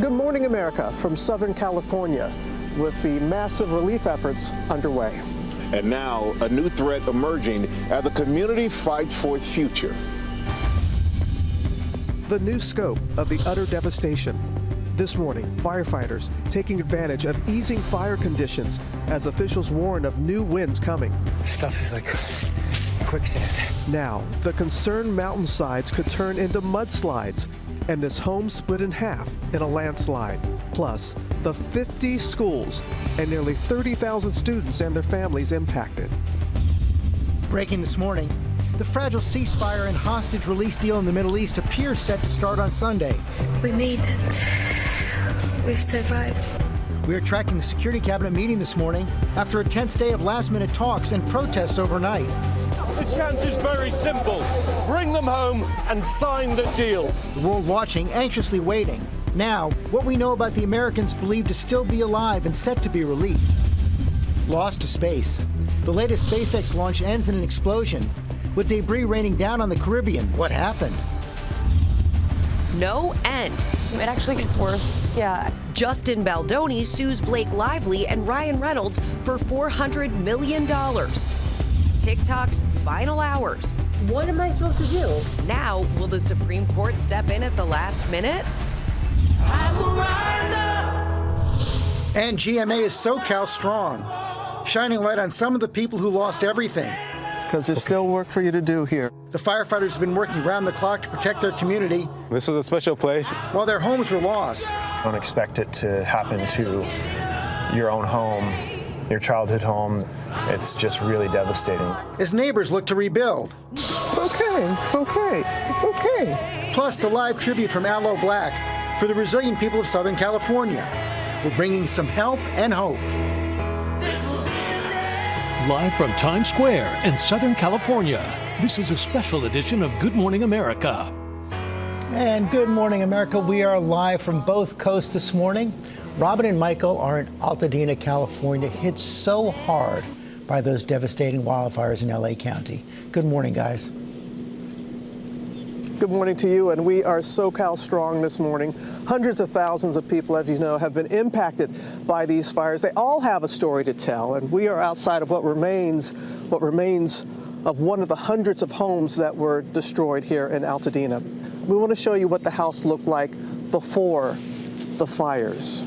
Good morning, America, from Southern California, with the massive relief efforts underway. And now, a new threat emerging as the community fights for its future. The new scope of the utter devastation. This morning, firefighters taking advantage of easing fire conditions as officials warn of new winds coming. Stuff is like quicksand. Now, the concerned mountainsides could turn into mudslides, and this home split in half in a landslide. Plus, the 50 schools and nearly 30,000 students and their families impacted. Breaking this morning, the fragile ceasefire and hostage release deal in the Middle East appears set to start on Sunday. We made it. We've survived. We are tracking the Security Cabinet meeting this morning after a tense day of last-minute talks and protests overnight. The chance is very simple. Bring them home and sign the deal. The world watching, anxiously waiting. Now, what we know about the Americans believed to still be alive and set to be released. Lost to space. The latest SpaceX launch ends in an explosion, with debris raining down on the Caribbean. What happened? No end. It actually gets worse. Yeah. Justin Baldoni sues Blake Lively and Ryan Reynolds for $400 million. TikTok's final hours. What am I supposed to do? Now, will the Supreme Court step in at the last minute? I will rise up. And GMA is SoCal strong, shining light on some of the people who lost everything. Because there's still work for you to do here. The firefighters have been working round the clock to protect their community. This was a special place. While their homes were lost. Don't expect it to happen to your own home, your childhood home. It's just really devastating. As neighbors look to rebuild. It's okay, it's okay, it's okay. Plus the live tribute from Aloe Black for the resilient people of Southern California. We're bringing some help and hope. Live from Times Square in Southern California, this is a special edition of Good Morning America. And Good Morning America, we are live from both coasts this morning. Robin and Michael are in Altadena, California, hit so hard by those devastating wildfires in LA County. Good morning, guys. Good morning to you, and we are SoCal strong this morning. Hundreds of thousands of people, as you know, have been impacted by these fires. They all have a story to tell, and we are outside of what remains of one of the hundreds of homes that were destroyed here in Altadena. We want to show you what the house looked like before the fires.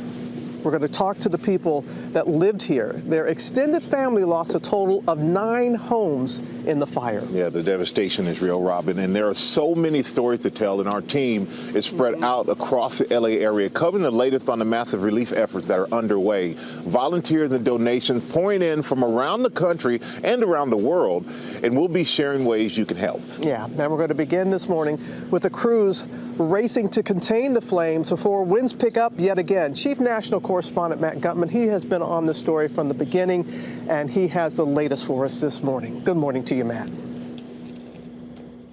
We're going to talk to the people that lived here. Their extended family lost a total of 9 homes in the fire. Yeah, the devastation is real, Robin, and there are so many stories to tell, and our team is spread out across the LA area, covering the latest on the massive relief efforts that are underway. Volunteers and donations pouring in from around the country and around the world, and we'll be sharing ways you can help. Yeah, and we're going to begin this morning with the crews racing to contain the flames before winds pick up yet again. Chief National Correspondent Matt Gutman, he has been on this story from the beginning, and he has the latest for us this morning. Good morning to you, Matt.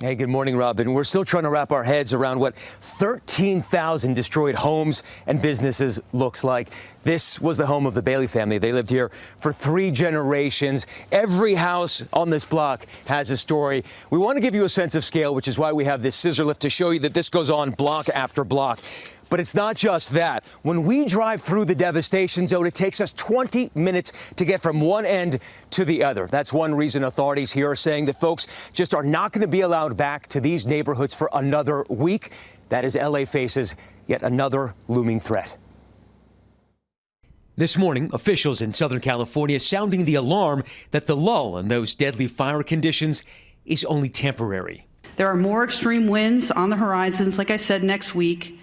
Hey, good morning, Robin. We're still trying to wrap our heads around what 13,000 destroyed homes and businesses looks like. This was the home of the Bailey family. They lived here for 3 generations. Every house on this block has a story. We want to give you a sense of scale, which is why we have this scissor lift to show you that this goes on block after block. But it's not just that. When we drive through the devastation zone, it takes us 20 minutes to get from one end to the other. That's one reason authorities here are saying that folks just are not going to be allowed back to these neighborhoods for another week. That is, LA faces yet another looming threat. This morning, officials in Southern California sounding the alarm that the lull in those deadly fire conditions is only temporary. There are more extreme winds on the horizons, like I said, next week.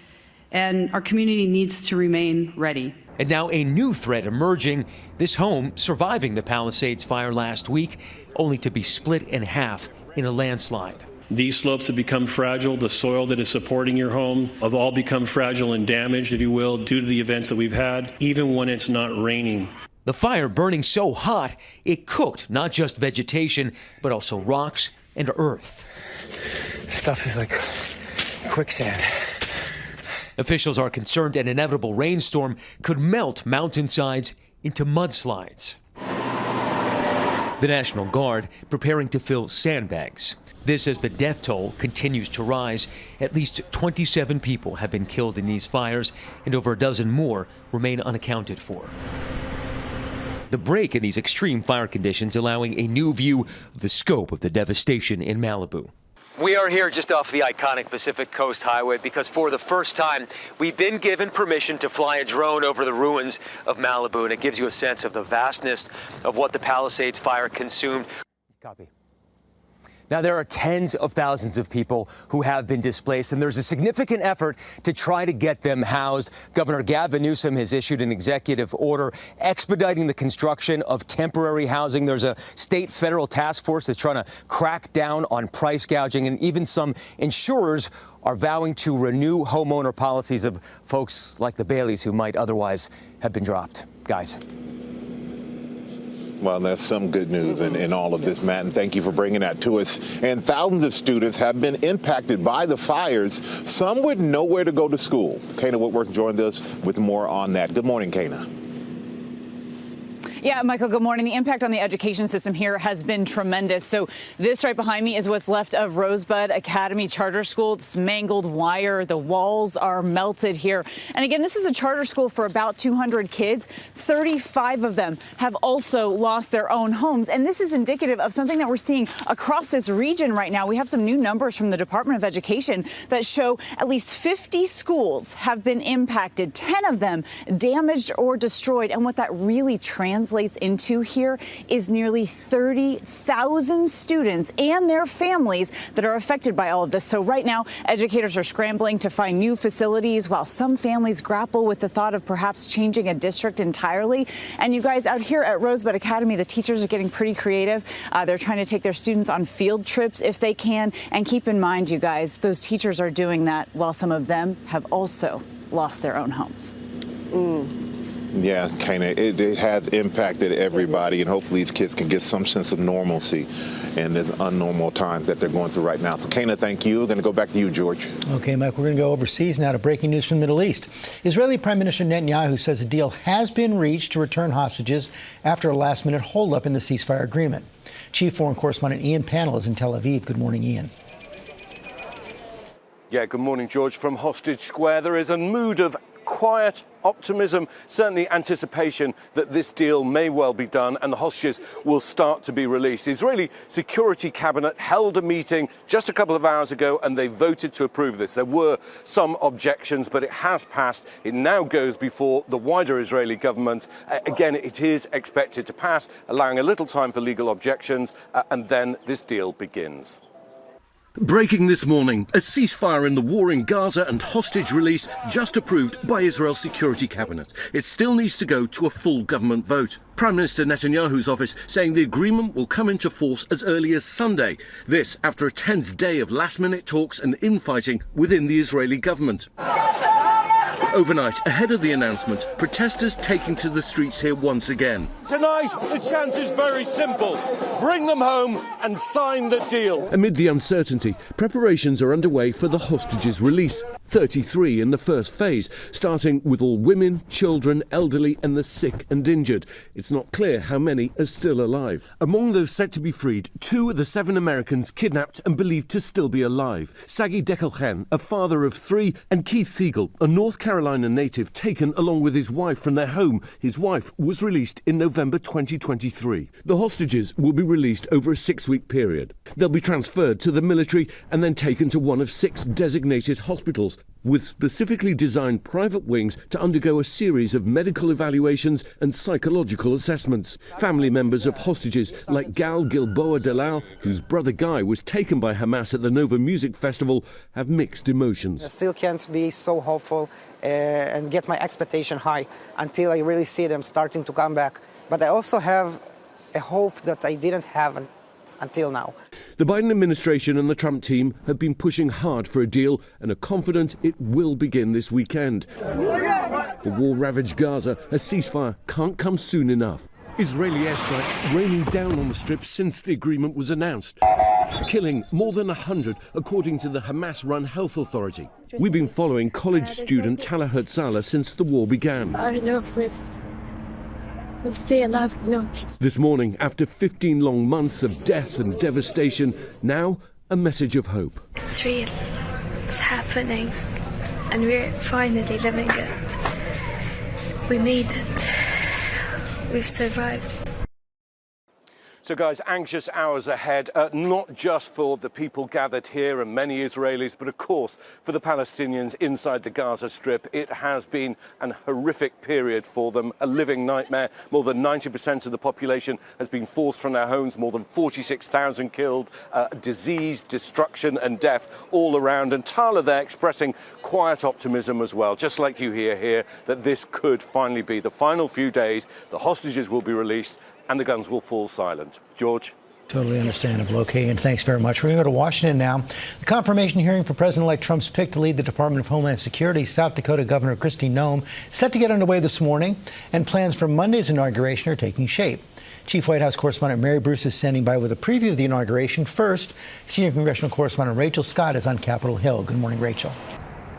And our community needs to remain ready. And now a new threat emerging. This home surviving the Palisades fire last week, only to be split in half in a landslide. These slopes have become fragile. The soil that is supporting your home have all become fragile and damaged, if you will, due to the events that we've had, even when it's not raining. The fire burning so hot, it cooked not just vegetation, but also rocks and earth. Stuff is like quicksand. Officials are concerned an inevitable rainstorm could melt mountainsides into mudslides. The National Guard preparing to fill sandbags. This as the death toll continues to rise. At least 27 people have been killed in these fires, and over a dozen more remain unaccounted for. The break in these extreme fire conditions allowing a new view of the scope of the devastation in Malibu. We are here just off the iconic Pacific Coast Highway because for the first time, we've been given permission to fly a drone over the ruins of Malibu, and it gives you a sense of the vastness of what the Palisades fire consumed. Copy. Now, there are tens of thousands of people who have been displaced, and there's a significant effort to try to get them housed. Governor Gavin Newsom has issued an executive order expediting the construction of temporary housing. There's a state-federal task force that's trying to crack down on price gouging, and even some insurers are vowing to renew homeowner policies of folks like the Baileys who might otherwise have been dropped. Guys. Well, there's some good news in all of this, Matt, and thank you for bringing that to us. And thousands of students have been impacted by the fires, some with nowhere to go to school. Kana Whitworth joined us with more on that. Good morning, Kana. Yeah, Michael, good morning. The impact on the education system here has been tremendous. So this right behind me is what's left of Rosebud Academy Charter School. It's mangled wire. The walls are melted here. And again, this is a charter school for about 200 kids. 35 of them have also lost their own homes. And this is indicative of something that we're seeing across this region right now. We have some new numbers from the Department of Education that show at least 50 schools have been impacted, 10 of them damaged or destroyed. And what that really translates into here is nearly 30,000 students and their families that are affected by all of this. So right now, educators are scrambling to find new facilities while some families grapple with the thought of perhaps changing a district entirely. And you guys, out here at Rosebud Academy, the teachers are getting pretty creative. They're trying to take their students on field trips if they can. And keep in mind, you guys, those teachers are doing that while some of them have also lost their own homes. Yeah, Kana, it has impacted everybody, and hopefully these kids can get some sense of normalcy in this unnormal time that they're going through right now. So, Kana, thank you. We're going to go back to you, George. Okay, Mike, we're going to go overseas now to breaking news from the Middle East. Israeli Prime Minister Netanyahu says a deal has been reached to return hostages after a last-minute holdup in the ceasefire agreement. Chief Foreign Correspondent Ian Pannell is in Tel Aviv. Good morning, Ian. Yeah, good morning, George. From Hostage Square, there is a mood of quiet optimism, certainly anticipation that this deal may well be done and the hostages will start to be released. The Israeli Security Cabinet held a meeting just a couple of hours ago and they voted to approve this. There were some objections, but it has passed. It now goes before the wider Israeli government. Again, it is expected to pass, allowing a little time for legal objections, and then this deal begins. Breaking this morning, a ceasefire in the war in Gaza and hostage release just approved by Israel's Security Cabinet. It still needs to go to a full government vote. Prime Minister Netanyahu's office saying the agreement will come into force as early as Sunday. This after a tense day of last-minute talks and infighting within the Israeli government. Overnight, ahead of the announcement, protesters taking to the streets here once again. Tonight, the chant is very simple. Bring them home and sign the deal. Amid the uncertainty, preparations are underway for the hostages' release. 33 in the first phase, starting with all women, children, elderly and the sick and injured. It's not clear how many are still alive. Among those set to be freed, 2 of the 7 Americans kidnapped and believed to still be alive. Sagi Dekelchen, a father of 3, and Keith Siegel, a North Carolina native taken along with his wife from their home. His wife was released in November 2023. The hostages will be released over a 6-week period. They'll be transferred to the military and then taken to one of 6 designated hospitals with specifically designed private wings to undergo a series of medical evaluations and psychological assessments. Family members of hostages like Gal Gilboa Dalal, whose brother Guy was taken by Hamas at the Nova Music Festival, have mixed emotions. I still can't be so hopeful and get my expectation high until I really see them starting to come back. But I also have a hope that I didn't have until now. The Biden administration and the Trump team have been pushing hard for a deal and are confident it will begin this weekend. For war-ravaged Gaza, a ceasefire can't come soon enough. Israeli airstrikes raining down on the Strip since the agreement was announced, killing more than 100, according to the Hamas-run health authority. We've been following college student Tala Herzala since the war began. Stay alive, no. This morning, after 15 long months of death and devastation, now a message of hope. It's real. It's happening. And we're finally living it. We made it. We've survived. So, guys, anxious hours ahead, not just for the people gathered here and many Israelis, but of course for the Palestinians inside the Gaza Strip. It has been an horrific period for them, a living nightmare. More than 90% of the population has been forced from their homes, more than 46,000 killed, disease, destruction and death all around. And Tala there expressing quiet optimism as well, just like you hear here, that this could finally be the final few days. The hostages will be released and the guns will fall silent. George? Totally understandable. Okay, and thanks very much. We're going to go to Washington now. The confirmation hearing for President-elect Trump's pick to lead the Department of Homeland Security, South Dakota Governor Kristi Noem, set to get underway this morning, and plans for Monday's inauguration are taking shape. Chief White House correspondent Mary Bruce is standing by with a preview of the inauguration. First, senior congressional correspondent Rachel Scott is on Capitol Hill. Good morning, Rachel.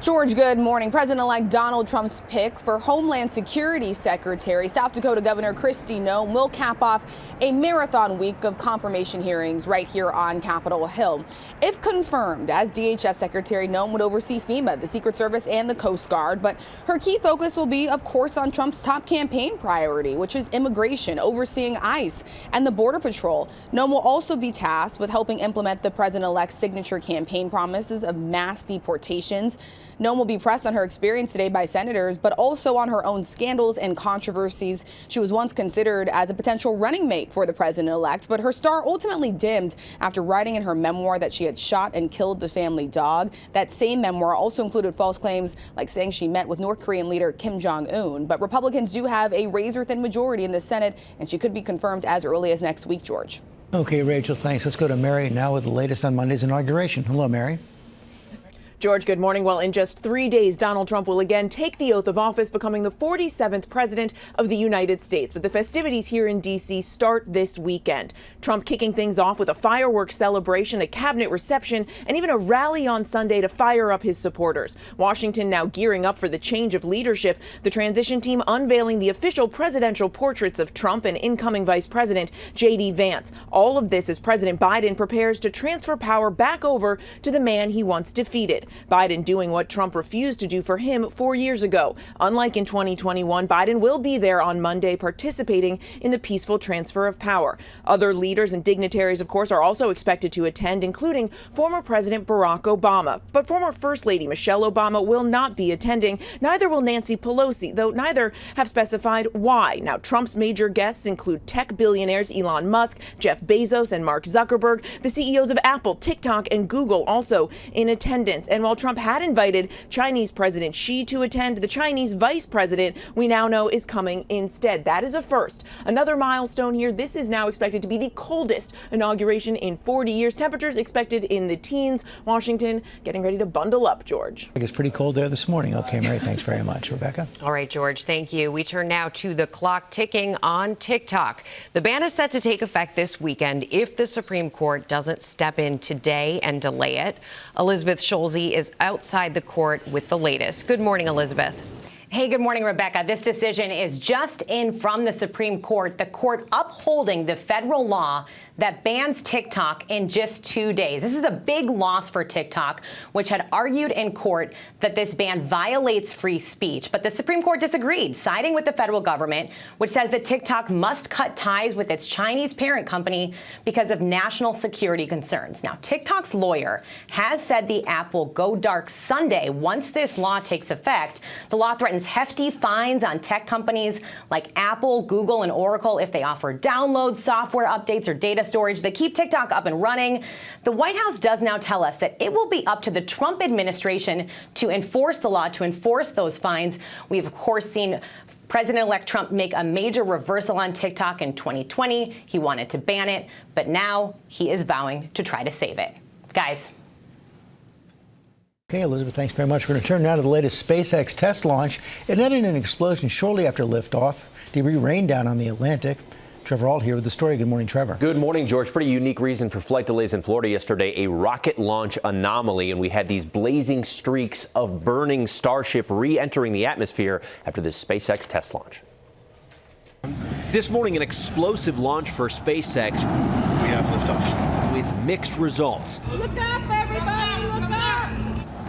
George, good morning. President-elect Donald Trump's pick for Homeland Security Secretary, South Dakota Governor Kristi Noem, will cap off a marathon week of confirmation hearings right here on Capitol Hill. If confirmed, as DHS Secretary, Noem would oversee FEMA, the Secret Service, and the Coast Guard. But her key focus will be, of course, on Trump's top campaign priority, which is immigration, overseeing ICE and the Border Patrol. Noem will also be tasked with helping implement the president-elect's signature campaign promises of mass deportations. Noem will be pressed on her experience today by senators, but also on her own scandals and controversies. She was once considered as a potential running mate for the president-elect, but her star ultimately dimmed after writing in her memoir that she had shot and killed the family dog. That same memoir also included false claims like saying she met with North Korean leader Kim Jong-un. But Republicans do have a razor-thin majority in the Senate, and she could be confirmed as early as next week, George. Okay, Rachel, thanks. Let's go to Mary now with the latest on Monday's inauguration. Hello, Mary. George, good morning. Well, in just 3 days, Donald Trump will again take the oath of office, becoming the 47th president of the United States. But the festivities here in D.C. start this weekend. Trump kicking things off with a fireworks celebration, a cabinet reception, and even a rally on Sunday to fire up his supporters. Washington now gearing up for the change of leadership. The transition team unveiling the official presidential portraits of Trump and incoming Vice President J.D. Vance. All of this as President Biden prepares to transfer power back over to the man he once defeated. Biden doing what Trump refused to do for him 4 years ago. Unlike in 2021, Biden will be there on Monday participating in the peaceful transfer of power. Other leaders and dignitaries, of course, are also expected to attend, including former President Barack Obama. But former First Lady Michelle Obama will not be attending. Neither will Nancy Pelosi, though neither have specified why. Now, Trump's major guests include tech billionaires Elon Musk, Jeff Bezos, and Mark Zuckerberg. The CEOs of Apple, TikTok, and Google also in attendance. And while Trump had invited Chinese President Xi to attend, the Chinese vice president we now know is coming instead. That is a first. Another milestone here. This is now expected to be the coldest inauguration in 40 years. Temperatures expected in the teens. Washington getting ready to bundle up, George. I think it's pretty cold there this morning. Okay, Mary, thanks very much. Rebecca? All right, George, thank you. We turn now to the clock ticking on TikTok. The ban is set to take effect this weekend if the Supreme Court doesn't step in today and delay it. Elizabeth Schulze is outside the court with the latest. Good morning, Elizabeth. Hey, good morning, Rebecca. This decision is just in from the Supreme Court, the court upholding the federal law that bans TikTok in just 2 days. This is a big loss for TikTok, which had argued in court that this ban violates free speech. But the Supreme Court disagreed, siding with the federal government, which says that TikTok must cut ties with its Chinese parent company because of national security concerns. Now, TikTok's lawyer has said the app will go dark Sunday once this law takes effect. The law threatens hefty fines on tech companies like Apple, Google, and Oracle if they offer downloads, software updates, or data storage that keep TikTok up and running. The White House does now tell us that it will be up to the Trump administration to enforce the law, to enforce those fines. We've, of course, seen President-elect Trump make a major reversal on TikTok in 2020. He wanted to ban it, but now he is vowing to try to save it. Guys. Okay, Elizabeth, thanks very much. We're going to turn now to the latest SpaceX test launch. It ended in an explosion shortly after liftoff. Debris rained down on the Atlantic. Trevor Ault here with the story. Good morning, Trevor. Good morning, George. Pretty unique reason for flight delays in Florida yesterday, a rocket launch anomaly, and we had these blazing streaks of burning Starship re-entering the atmosphere after this SpaceX test launch. This morning, an explosive launch for SpaceX. We have liftoff. with mixed results. Look up, everybody, look up!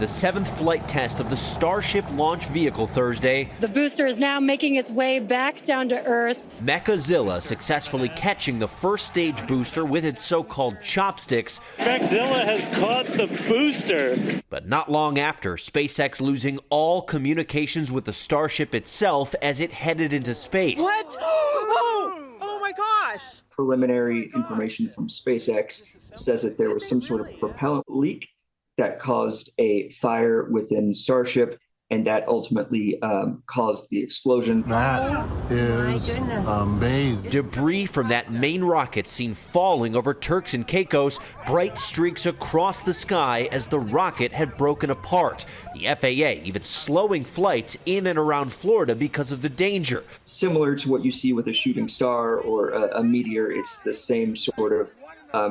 The 7th flight test of the Starship launch vehicle Thursday. The booster is now making its way back down to Earth. Mechazilla successfully catching the first stage booster with its so-called chopsticks. Mechazilla has caught the booster. But not long after, SpaceX losing all communications with the Starship itself as it headed into space. What? Oh my gosh! Preliminary information from SpaceX says that there was some sort of propellant leak that caused a fire within Starship, and that ultimately caused the explosion. That is amazing. Debris from that main rocket seen falling over Turks and Caicos, bright streaks across the sky as the rocket had broken apart. The FAA even slowing flights in and around Florida because of the danger. Similar to what you see with a shooting star or a meteor, it's the same sort of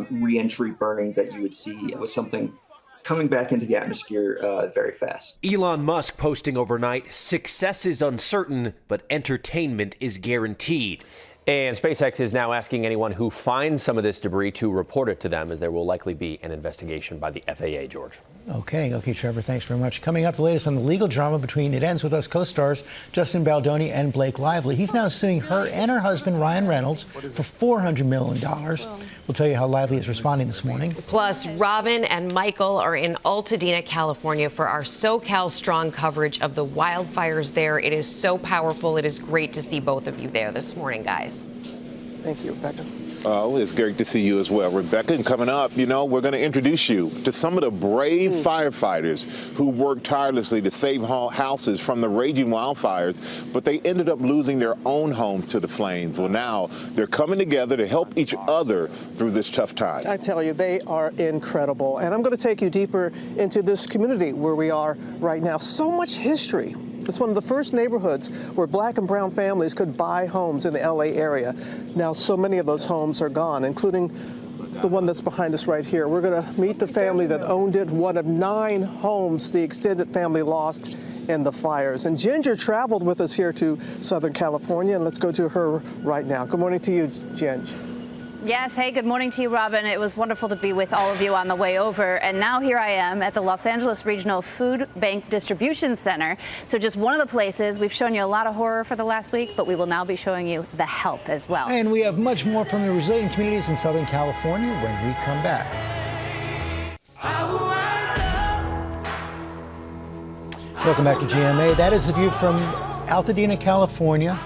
re-entry burning that you would see with something coming back into the atmosphere very fast. Elon Musk posting overnight, success is uncertain, but entertainment is guaranteed. And SpaceX is now asking anyone who finds some of this debris to report it to them, as there will likely be an investigation by the FAA, George. Okay, Trevor, thanks very much. Coming up, the latest on the legal drama between It Ends With Us co-stars Justin Baldoni and Blake Lively. He's now suing her and her husband, Ryan Reynolds, for $400 million. We'll tell you how Lively is responding this morning. Plus, Robin and Michael are in Altadena, California for our SoCal Strong coverage of the wildfires there. It is so powerful. It is great to see both of you there this morning, guys. Thank you, Rebecca. It's great to see you as well, Rebecca. And coming up, we're going to introduce you to some of the brave firefighters who worked tirelessly to save houses from the raging wildfires, but they ended up losing their own homes to the flames. Well, now they're coming together to help each other through this tough time. I tell you, they are incredible. And I'm going to take you deeper into this community where we are right now. So much history. It's one of the first neighborhoods where black and brown families could buy homes in the LA area. Now, so many of those homes are gone, including the one that's behind us right here. We're going to meet the family that owned it, one of 9 homes the extended family lost in the fires. And Ginger traveled with us here to Southern California, and let's go to her right now. Good morning to you, Ginger. Yes, hey, good morning to you, Robin. It was wonderful to be with all of you on the way over. And now here I am at the Los Angeles Regional Food Bank Distribution Center. So just one of the places. We've shown you a lot of horror for the last week, but we will now be showing you the help as well. And we have much more from the resilient communities in Southern California when we come back. Welcome back to GMA. That is the view from Altadena, California.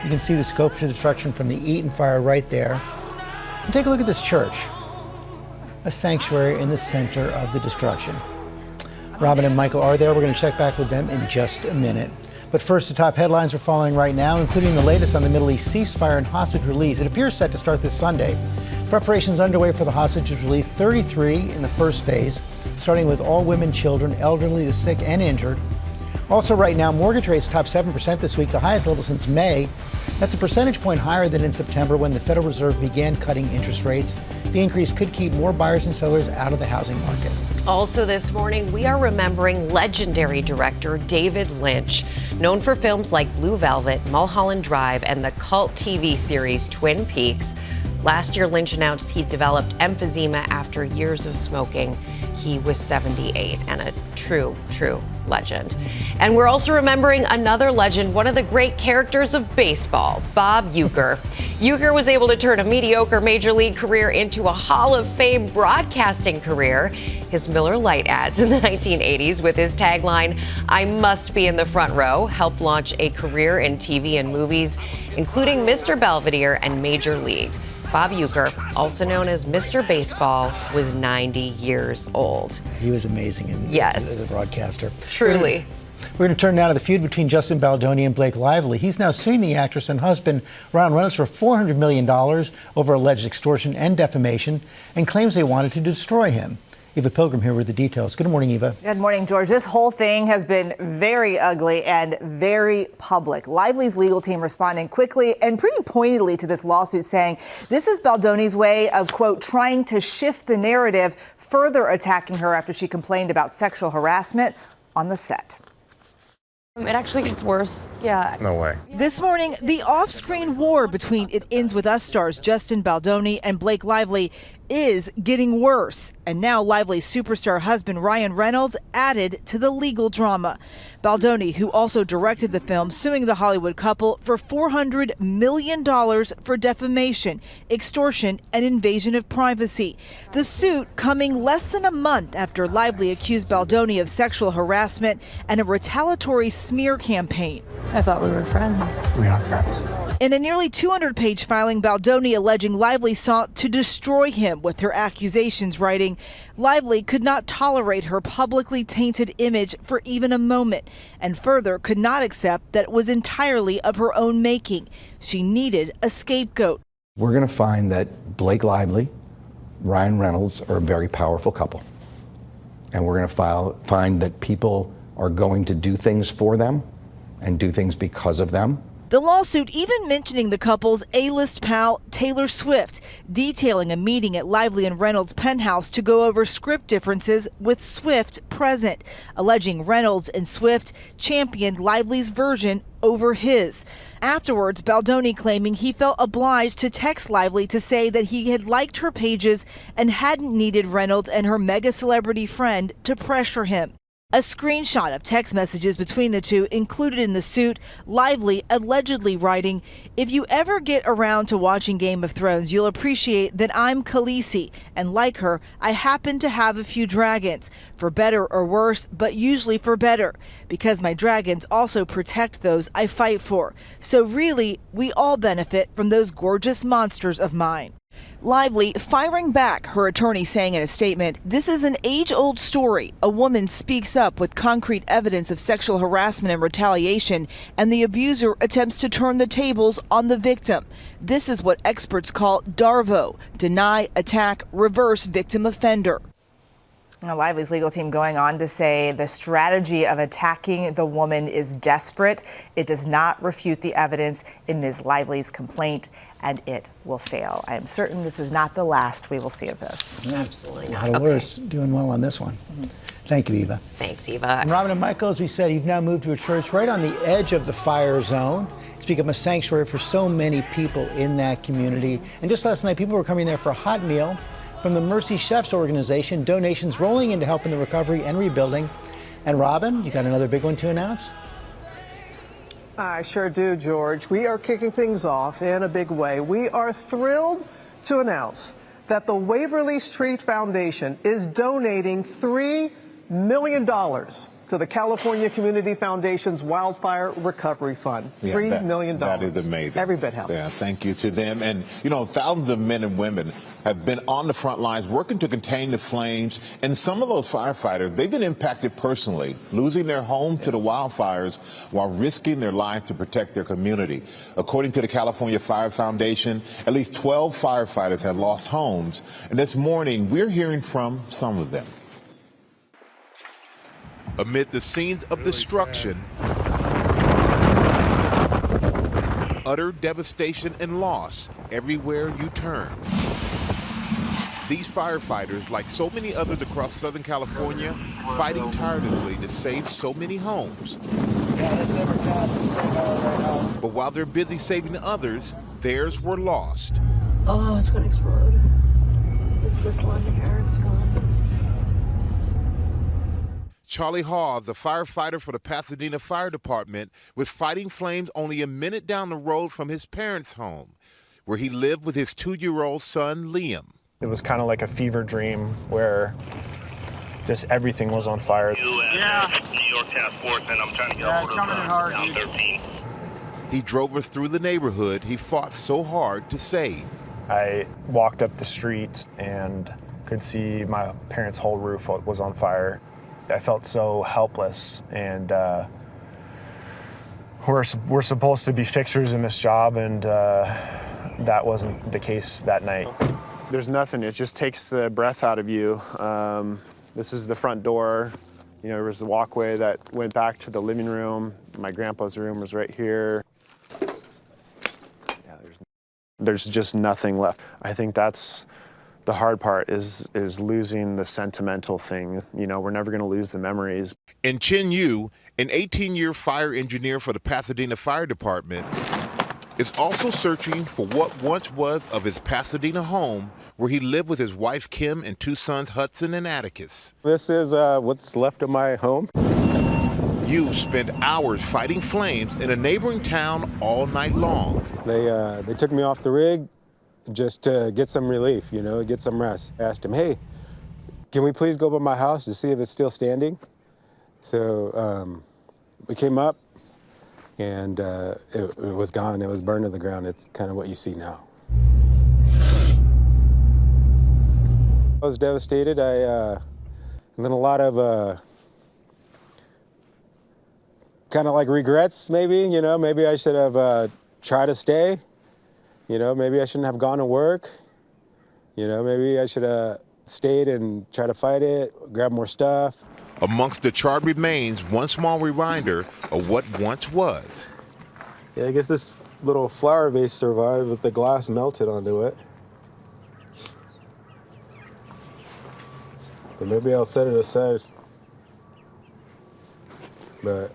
You can see the scope of the destruction from the Eaton fire right there. And take a look at this church, a sanctuary in the center of the destruction. Robin and Michael are there. We're going to check back with them in just a minute. But first, the top headlines are following right now, including the latest on the Middle East ceasefire and hostage release. It appears set to start this Sunday. Preparations underway for the hostages release, 33 in the first phase, starting with all women, children, elderly, the sick, and injured. Also right now, mortgage rates top 7% this week, the highest level since May. That's a percentage point higher than in September when the Federal Reserve began cutting interest rates. The increase could keep more buyers and sellers out of the housing market. Also this morning, we are remembering legendary director David Lynch, known for films like Blue Velvet, Mulholland Drive, and the cult TV series Twin Peaks. Last year, Lynch announced he developed emphysema after years of smoking. He was 78 and a true legend. And we're also remembering another legend, one of the great characters of baseball, Bob Uecker. Uecker was able to turn a mediocre major league career into a Hall of Fame broadcasting career. His Miller Lite ads in the 1980s with his tagline, "I must be in the front row," helped launch a career in TV and movies, including Mr. Belvedere and Major League. Bob Uecker, also known as Mr. Baseball, was 90 years old. He was amazing as a broadcaster. Truly. We're going to turn now to the feud between Justin Baldoni and Blake Lively. He's now suing the actress and husband, Ryan Reynolds, for $400 million over alleged extortion and defamation, and claims they wanted to destroy him. Eva Pilgrim here with the details. Good morning, Eva. Good morning, George. This whole thing has been very ugly and very public. Lively's legal team responding quickly and pretty pointedly to this lawsuit, saying this is Baldoni's way of, quote, trying to shift the narrative, further attacking her after she complained about sexual harassment on the set. It actually gets worse. Yeah. No way. This morning, the off-screen war between It Ends With Us stars Justin Baldoni and Blake Lively is getting worse. And now Lively's superstar husband Ryan Reynolds added to the legal drama. Baldoni, who also directed the film, suing the Hollywood couple for $400 million for defamation, extortion, and invasion of privacy. The suit coming less than a month after Lively accused Baldoni of sexual harassment and a retaliatory smear campaign. I thought we were friends. We are friends. In a nearly 200-page filing, Baldoni alleging Lively sought to destroy him with her accusations, writing, Lively could not tolerate her publicly tainted image for even a moment, and further could not accept that it was entirely of her own making. She needed a scapegoat. We're going to find that Blake Lively, Ryan Reynolds are a very powerful couple. And we're going to find that people are going to do things for them and do things because of them. The lawsuit even mentioning the couple's A-list pal, Taylor Swift, detailing a meeting at Lively and Reynolds' penthouse to go over script differences with Swift present, alleging Reynolds and Swift championed Lively's version over his. Afterwards, Baldoni claiming he felt obliged to text Lively to say that he had liked her pages and hadn't needed Reynolds and her mega celebrity friend to pressure him. A screenshot of text messages between the two included in the suit, Lively allegedly writing, if you ever get around to watching Game of Thrones, you'll appreciate that I'm Khaleesi, and like her, I happen to have a few dragons, for better or worse, but usually for better, because my dragons also protect those I fight for. So really, we all benefit from those gorgeous monsters of mine. Lively firing back, her attorney saying in a statement, this is an age-old story. A woman speaks up with concrete evidence of sexual harassment and retaliation, and the abuser attempts to turn the tables on the victim. This is what experts call DARVO, deny, attack, reverse victim offender. Now, Lively's legal team going on to say the strategy of attacking the woman is desperate. It does not refute the evidence in Ms. Lively's complaint, and it will fail. I am certain this is not the last we will see of this. Absolutely not. The lawyer's doing well on this one. Thank you, Eva. Thanks, Eva. And Robin and Michael, as we said, you've now moved to a church right on the edge of the fire zone. It's become a sanctuary for so many people in that community. And just last night, people were coming there for a hot meal from the Mercy Chefs organization, donations rolling into helping the recovery and rebuilding. And Robin, you got another big one to announce? I sure do, George. We are kicking things off in a big way. We are thrilled to announce that the Waverly Street Foundation is donating $3 million to the California Community Foundation's Wildfire Recovery Fund. $3 million. That is amazing. Every bit helps. Yeah, thank you to them. And, you know, thousands of men and women have been on the front lines working to contain the flames. And some of those firefighters, they've been impacted personally, losing their home to the wildfires while risking their lives to protect their community. According to the California Fire Foundation, at least 12 firefighters have lost homes. And this morning, we're hearing from some of them. Amid the scenes of destruction, utter devastation and loss everywhere you turn. These firefighters, like so many others across Southern California, fighting tirelessly to save so many homes. But while they're busy saving others, theirs were lost. Oh, it's going to explode. It's this line here. It's gone. Charlie Hawes, a firefighter for the Pasadena Fire Department, was fighting flames only a minute down the road from his parents' home, where he lived with his 2-year-old son, Liam. It was kind of like a fever dream where just everything was on fire. Yeah. New York Task Force, and I'm trying to get hold of down 13. He drove us through the neighborhood he fought so hard to save. I walked up the street and could see my parents' whole roof was on fire. I felt so helpless, and we're supposed to be fixers in this job, and that wasn't the case that night. There's nothing, it just takes the breath out of you. This is the front door. You know, there was the walkway that went back to the living room. My grandpa's room was right here. Yeah, there's just nothing left. I think that's the hard part is losing the sentimental thing. You know, we're never going to lose the memories. And Chen Yu, an 18-year fire engineer for the Pasadena Fire Department, is also searching for what once was of his Pasadena home where he lived with his wife Kim and two sons Hudson and Atticus. This is what's left of my home. You spent hours fighting flames in a neighboring town all night long. They took me off the rig just to get some relief, you know, get some rest. I asked him, hey, can we please go by my house to see if it's still standing? So we came up, and it was gone. It was burned to the ground. It's kind of what you see now. I was devastated. And then a lot of kind of like regrets, maybe, you know, maybe I should have tried to stay. You know, maybe I shouldn't have gone to work. You know, maybe I should have stayed and tried to fight it, grab more stuff. Amongst the charred remains, one small reminder of what once was. Yeah, I guess this little flower vase survived with the glass melted onto it. But maybe I'll set it aside. But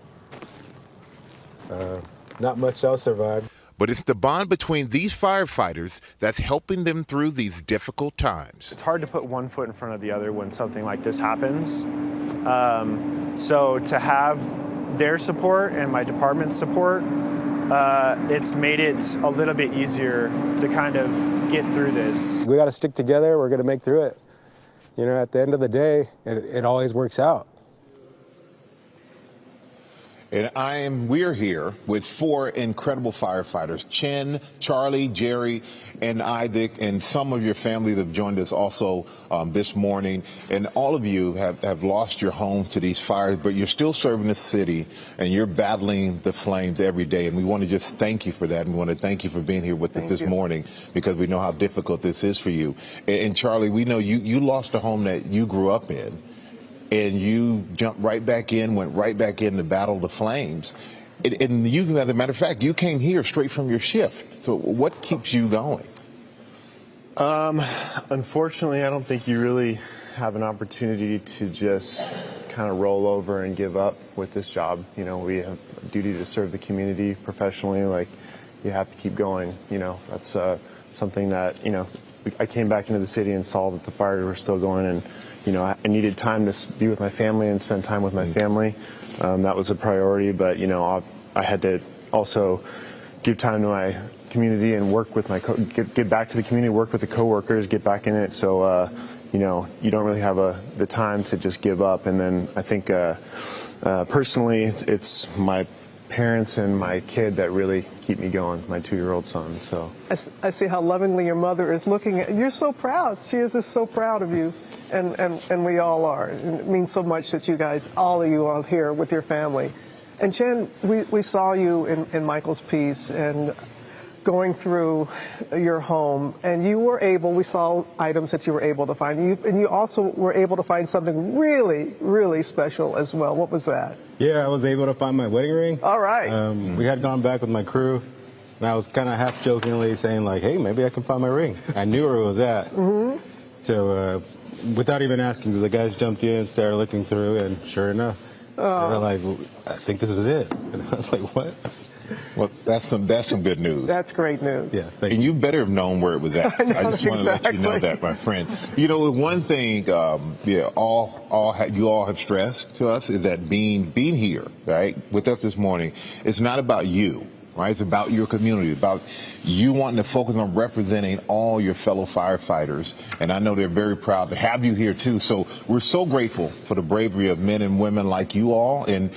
not much else survived. But it's the bond between these firefighters that's helping them through these difficult times. It's hard to put one foot in front of the other when something like this happens. So to have their support and my department's support, it's made it a little bit easier to kind of get through this. We got to stick together. We're going to make through it. You know, at the end of the day, it always works out. And we're here with four incredible firefighters, Chen, Charlie, Jerry, and Isaac, and some of your family that have joined us also this morning. And all of you have lost your home to these fires, but you're still serving the city, and you're battling the flames every day. And we want to just thank you for that, and we want to thank you for being here with us this morning, because we know how difficult this is for you. And Charlie, we know you lost a home that you grew up in. And you jumped right back in, went right back in to battle the flames. And you, as a matter of fact, you came here straight from your shift. So what keeps you going? Unfortunately, I don't think you really have an opportunity to just kind of roll over and give up with this job. You know, we have a duty to serve the community professionally. Like, you have to keep going. You know, that's something that, you know, I came back into the city and saw that the fires were still going, and you know, I needed time to be with my family and spend time with my family. That was a priority, but, you know, I had to also give time to my community and work with my, get back to the community, work with the coworkers, get back in it. So, you know, you don't really have the time to just give up. And then I think personally, it's my parents and my kid that really keep me going, my 2-year-old son. So I see how lovingly your mother is looking at you. You're so proud. She is just so proud of you, and we all are. And it means so much that you guys, all of you, are here with your family. And Chen, we saw you in Michael's piece and going through your home, and you were able, we saw items that you were able to find, and you also were able to find something really, really special as well. What was that? Yeah, I was able to find my wedding ring. All right. We had gone back with my crew, and I was kind of half jokingly saying, like, hey, maybe I can find my ring. I knew where it was at. Mm-hmm. So without even asking, the guys jumped in, started looking through, and sure enough, they were like, I think this is it. And I was like, what? Well, that's some good news. That's great news. Yeah, and you better have known where it was at. I just want to let you know that, my friend. You know, one thing, you all have stressed to us is that being here, right, with us this morning, it's not about you, right? It's about your community, about you wanting to focus on representing all your fellow firefighters. And I know they're very proud to have you here too. So we're so grateful for the bravery of men and women like you all. And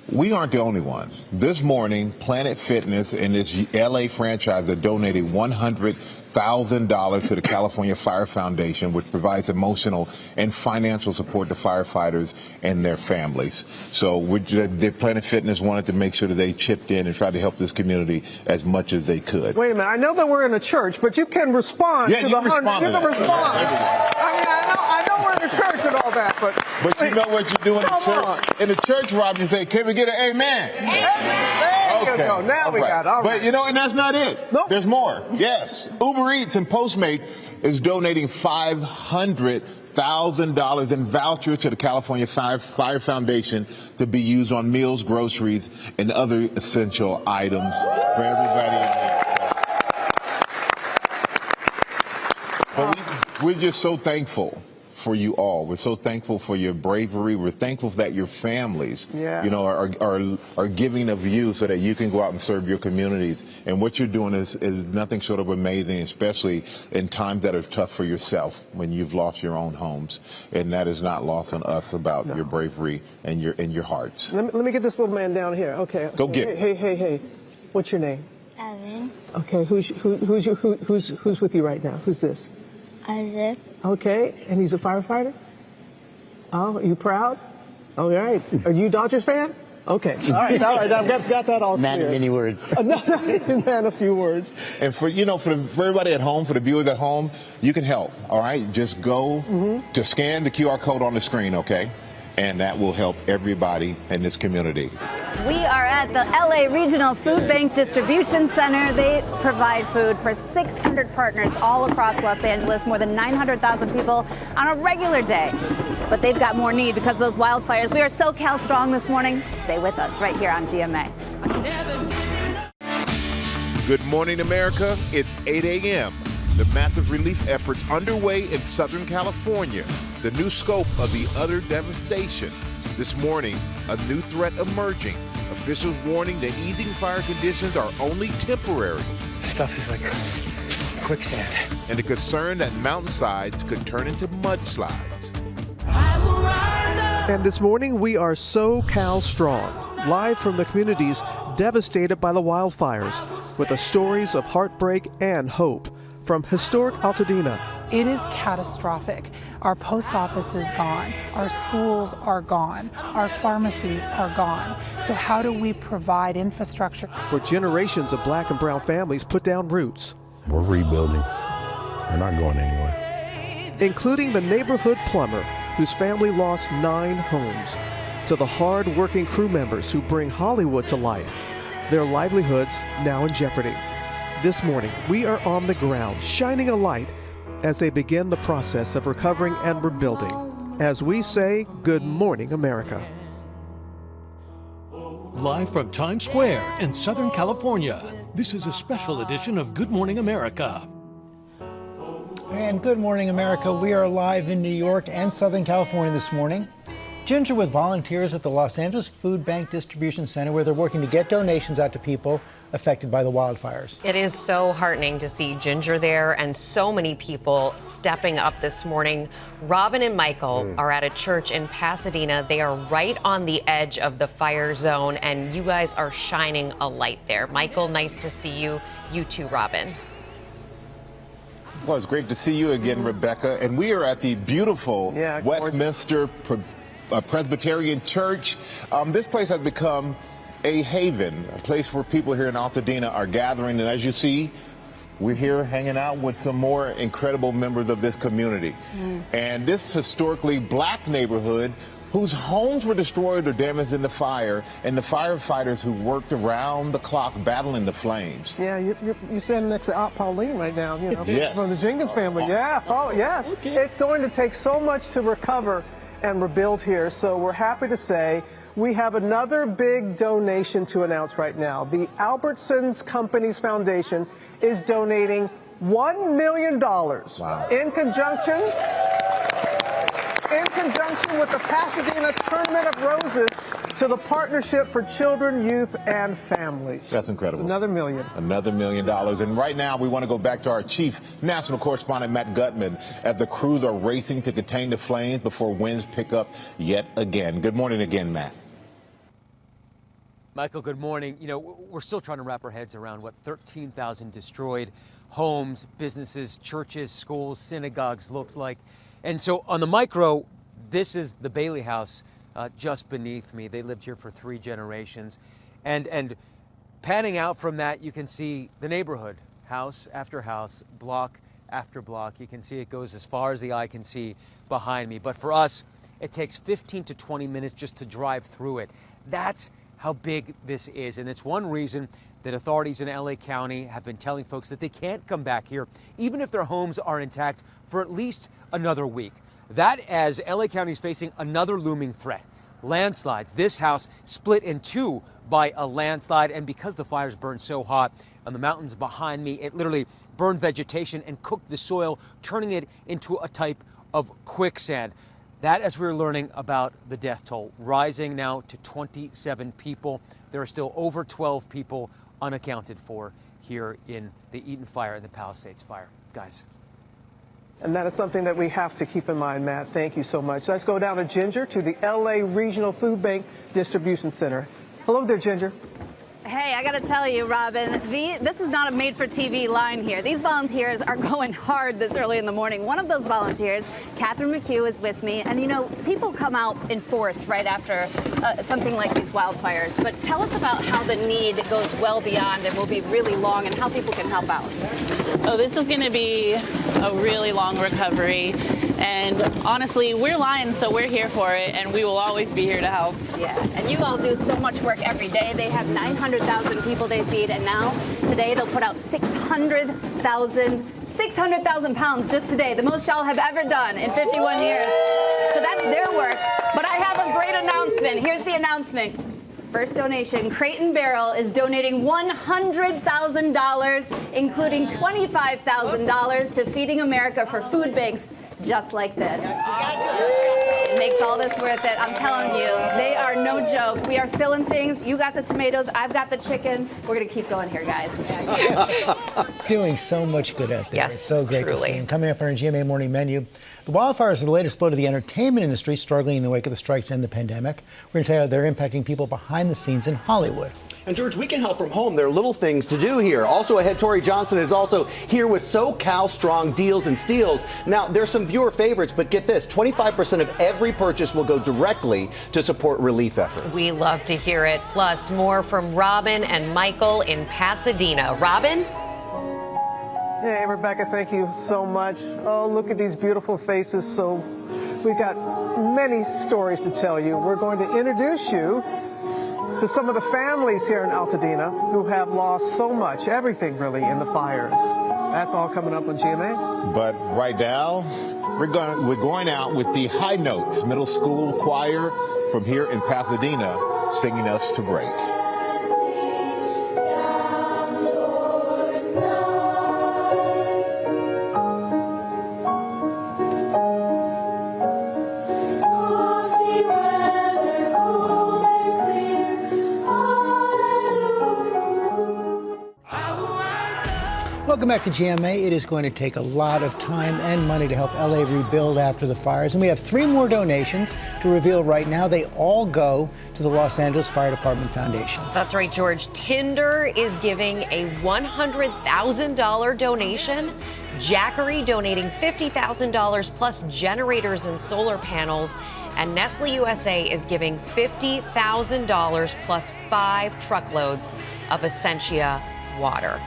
we aren't the only ones. This morning, Planet Fitness and its LA franchise are donating $100,000 to the California Fire Foundation, which provides emotional and financial support to firefighters and their families. So the Planet Fitness wanted to make sure that they chipped in and tried to help this community as much as they could. Wait a minute. I know that we're in a church, but you can respond to the 100. You can respond. I mean, I know we're in a church and all that, but you know what you do in the church? In the church, Rob, you say, can we get an amen? Amen. There you go. Now we got it. All right. But you know, and that's not it. Nope. There's more. Yes. Uber Eats and Postmates is donating $500,000 in vouchers to the California Fire Foundation to be used on meals, groceries, and other essential items for everybody in here. We're just so thankful for you all. We're so thankful for your bravery. We're thankful that your families, are giving of you so that you can go out and serve your communities. And what you're doing is nothing short of amazing, especially in times that are tough for yourself when you've lost your own homes. And that is not lost on us about your bravery and your hearts. Let me get this little man down here. Okay. Go get it. Hey. What's your name? Evan. Okay. Who's with you right now? Who's this? Isaac. Okay, and he's a firefighter? Oh, are you proud? All right. Are you a Dodgers fan? Okay. All right. I've got that all clear. Man of many words. Man of few words. And for everybody at home, for the viewers at home, you can help. All right. Just go to scan the QR code on the screen. Okay. And that will help everybody in this community. We are at the LA Regional Food Bank Distribution Center. They provide food for 600 partners all across Los Angeles, more than 900,000 people on a regular day. But they've got more need because of those wildfires. We are SoCal strong this morning. Stay with us right here on GMA. Good morning, America. It's 8 a.m. The massive relief efforts underway in Southern California. The new scope of the utter devastation. This morning, a new threat emerging. Officials warning that easing fire conditions are only temporary. Stuff is like quicksand. And the concern that mountainsides could turn into mudslides. And this morning, we are SoCal strong, live from the communities devastated by the wildfires, with the stories of heartbreak and hope. From historic Altadena. It is catastrophic. Our post office is gone. Our schools are gone. Our pharmacies are gone. So how do we provide infrastructure? Where generations of black and brown families put down roots. We're rebuilding. We're not going anywhere. Including the neighborhood plumber whose family lost 9 homes. To the hard-working crew members who bring Hollywood to life. Their livelihoods now in jeopardy. This morning, we are on the ground, shining a light as they begin the process of recovering and rebuilding. As we say, good morning, America. Live from Times Square in Southern California, this is a special edition of Good Morning America. And Good Morning America, we are live in New York and Southern California this morning. Ginger with volunteers at the Los Angeles Food Bank Distribution Center, where they're working to get donations out to people affected by the wildfires. It is so heartening to see Ginger there and so many people stepping up this morning. Robin and Michael are at a church in Pasadena. They are right on the edge of the fire zone, and you guys are shining a light there. Michael, nice to see you. You too, Robin. Well, it's great to see you again, Rebecca. And we are at the beautiful Westminster Presbyterian Church. This place has become a haven, a place where people here in Altadena are gathering. And as you see, we're here hanging out with some more incredible members of this community. And this historically black neighborhood whose homes were destroyed or damaged in the fire, and the firefighters who worked around the clock battling the flames. Yeah, you're standing next to Aunt Pauline right now, you know, Yes. from the Jenkins family. Yeah, Okay. It's going to take so much to recover and rebuild here, so we're happy to say we have another big donation to announce right now. The Albertsons Companies Foundation is donating $1 million in conjunction with the Pasadena Tournament of Roses to the Partnership for Children, Youth, and Families. That's incredible. Another million. Another $1 million. And right now, we want to go back to our chief national correspondent, Matt Gutman, as the crews are racing to contain the flames before winds pick up yet again. Good morning again, Matt. Michael, good morning. You know, we're still trying to wrap our heads around what 13,000 destroyed homes, businesses, churches, schools, synagogues looks like. And so on the micro, this is the Bailey House just beneath me. They lived here for 3 generations. And panning out from that, you can see the neighborhood, house after house, block after block. You can see it goes as far as the eye can see behind me. But for us, it takes 15 to 20 minutes just to drive through it. That's how big this is. And it's one reason that authorities in LA County have been telling folks that they can't come back here, even if their homes are intact, for at least another week. That as LA County is facing another looming threat. landslides. This house split in two by a landslide, and because the fires burned so hot on the mountains behind me, it literally burned vegetation and cooked the soil, turning it into a type of quicksand. That, as we're learning about the death toll, rising now to 27 people. There are still over 12 people unaccounted for here in the Eaton fire and the Palisades fire. Guys. And that is something that we have to keep in mind, Matt. Thank you so much. Let's go down to Ginger to the LA Regional Food Bank Distribution Center. Hello there, Ginger. Hey, I gotta tell you, Robin, this is not a made-for-TV line here. These volunteers are going hard this early in the morning. One of those volunteers, Catherine McHugh, is with me. And you know, people come out in force right after something like these wildfires. But tell us about how the need goes well beyond and will be really long and how people can help out. Oh, this is gonna be a really long recovery. And honestly, we're Lions, so we're here for it, and we will always be here to help. Yeah, and you all do so much work every day. They have 900,000 people they feed, and now, today, they'll put out 600,000 pounds just today, the most y'all have ever done in 51 years. So that's their work. But I have a great announcement. Here's the announcement. First donation, Crate and Barrel is donating $100,000, including $25,000 to Feeding America for food banks just like this. It makes all this worth it. I'm telling you, they are no joke. We are filling things. You got the tomatoes. I've got the chicken. We're going to keep going here, guys. Doing so much good out there. Yes, it's so great truly. to see. And coming up on our GMA morning menu, the wildfires are the latest blow to the entertainment industry, struggling in the wake of the strikes and the pandemic. We're going to tell you how they're impacting people behind the scenes in Hollywood. And George, we can help from home. There are little things to do here. Also ahead, Tori Johnson is also here with SoCal Strong Deals and Steals. Now, there's some viewer favorites, but get this, 25% of every purchase will go directly to support relief efforts. We love to hear it. Plus, more from Robin and Michael in Pasadena. Robin? Hey, Rebecca, thank you so much. Oh, look at these beautiful faces. So we've got many stories to tell you. We're going to introduce you to some of the families here in Altadena who have lost so much, everything really, in the fires. That's all coming up on GMA. But right now, we're going out with the High Notes Middle School Choir from here in Pasadena, singing us to break. Welcome back to GMA. It is going to take a lot of time and money to help LA rebuild after the fires. And we have 3 more donations to reveal right now. They all go to the Los Angeles Fire Department Foundation. That's right, George. Tinder is giving a $100,000 donation. Jackery donating $50,000 plus generators and solar panels. And Nestle USA is giving $50,000 plus 5 truckloads of Essentia water.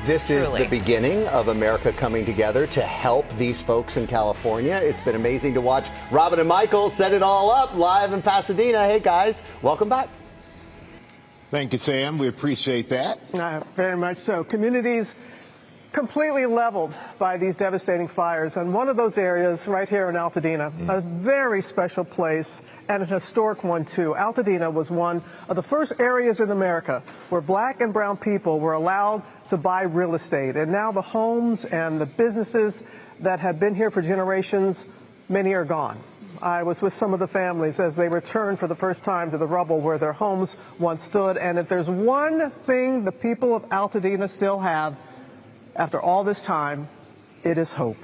This is the beginning of America coming together to help these folks in California. It's been amazing to watch. Robin and Michael set it all up live in Pasadena. Hey, guys, welcome back. Thank you, Sam. We appreciate that. Very much so. Communities completely leveled by these devastating fires. And one of those areas right here in Altadena, a very special place and an historic one, too. Altadena was one of the first areas in America where black and brown people were allowed to buy real estate. And now the homes and the businesses that have been here for generations, many are gone. I was with some of the families as they returned for the first time to the rubble where their homes once stood. And if there's one thing the people of Altadena still have after all this time, it is hope.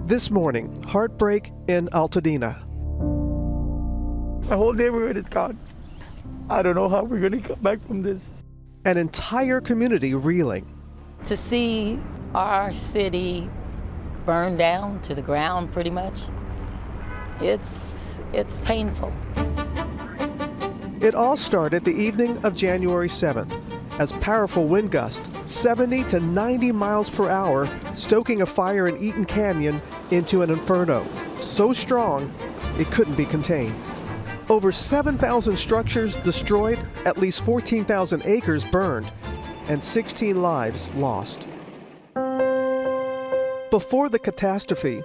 This morning, heartbreak in Altadena. My whole neighborhood is gone. I don't know how we're going to come back from this. An entire community reeling. To see our city burn down to the ground, pretty much, it's painful. It all started the evening of January 7th as powerful wind gusts, 70 to 90 miles per hour, stoking a fire in Eaton Canyon into an inferno. So strong, it couldn't be contained. Over 7,000 structures destroyed, at least 14,000 acres burned, and 16 lives lost. Before the catastrophe,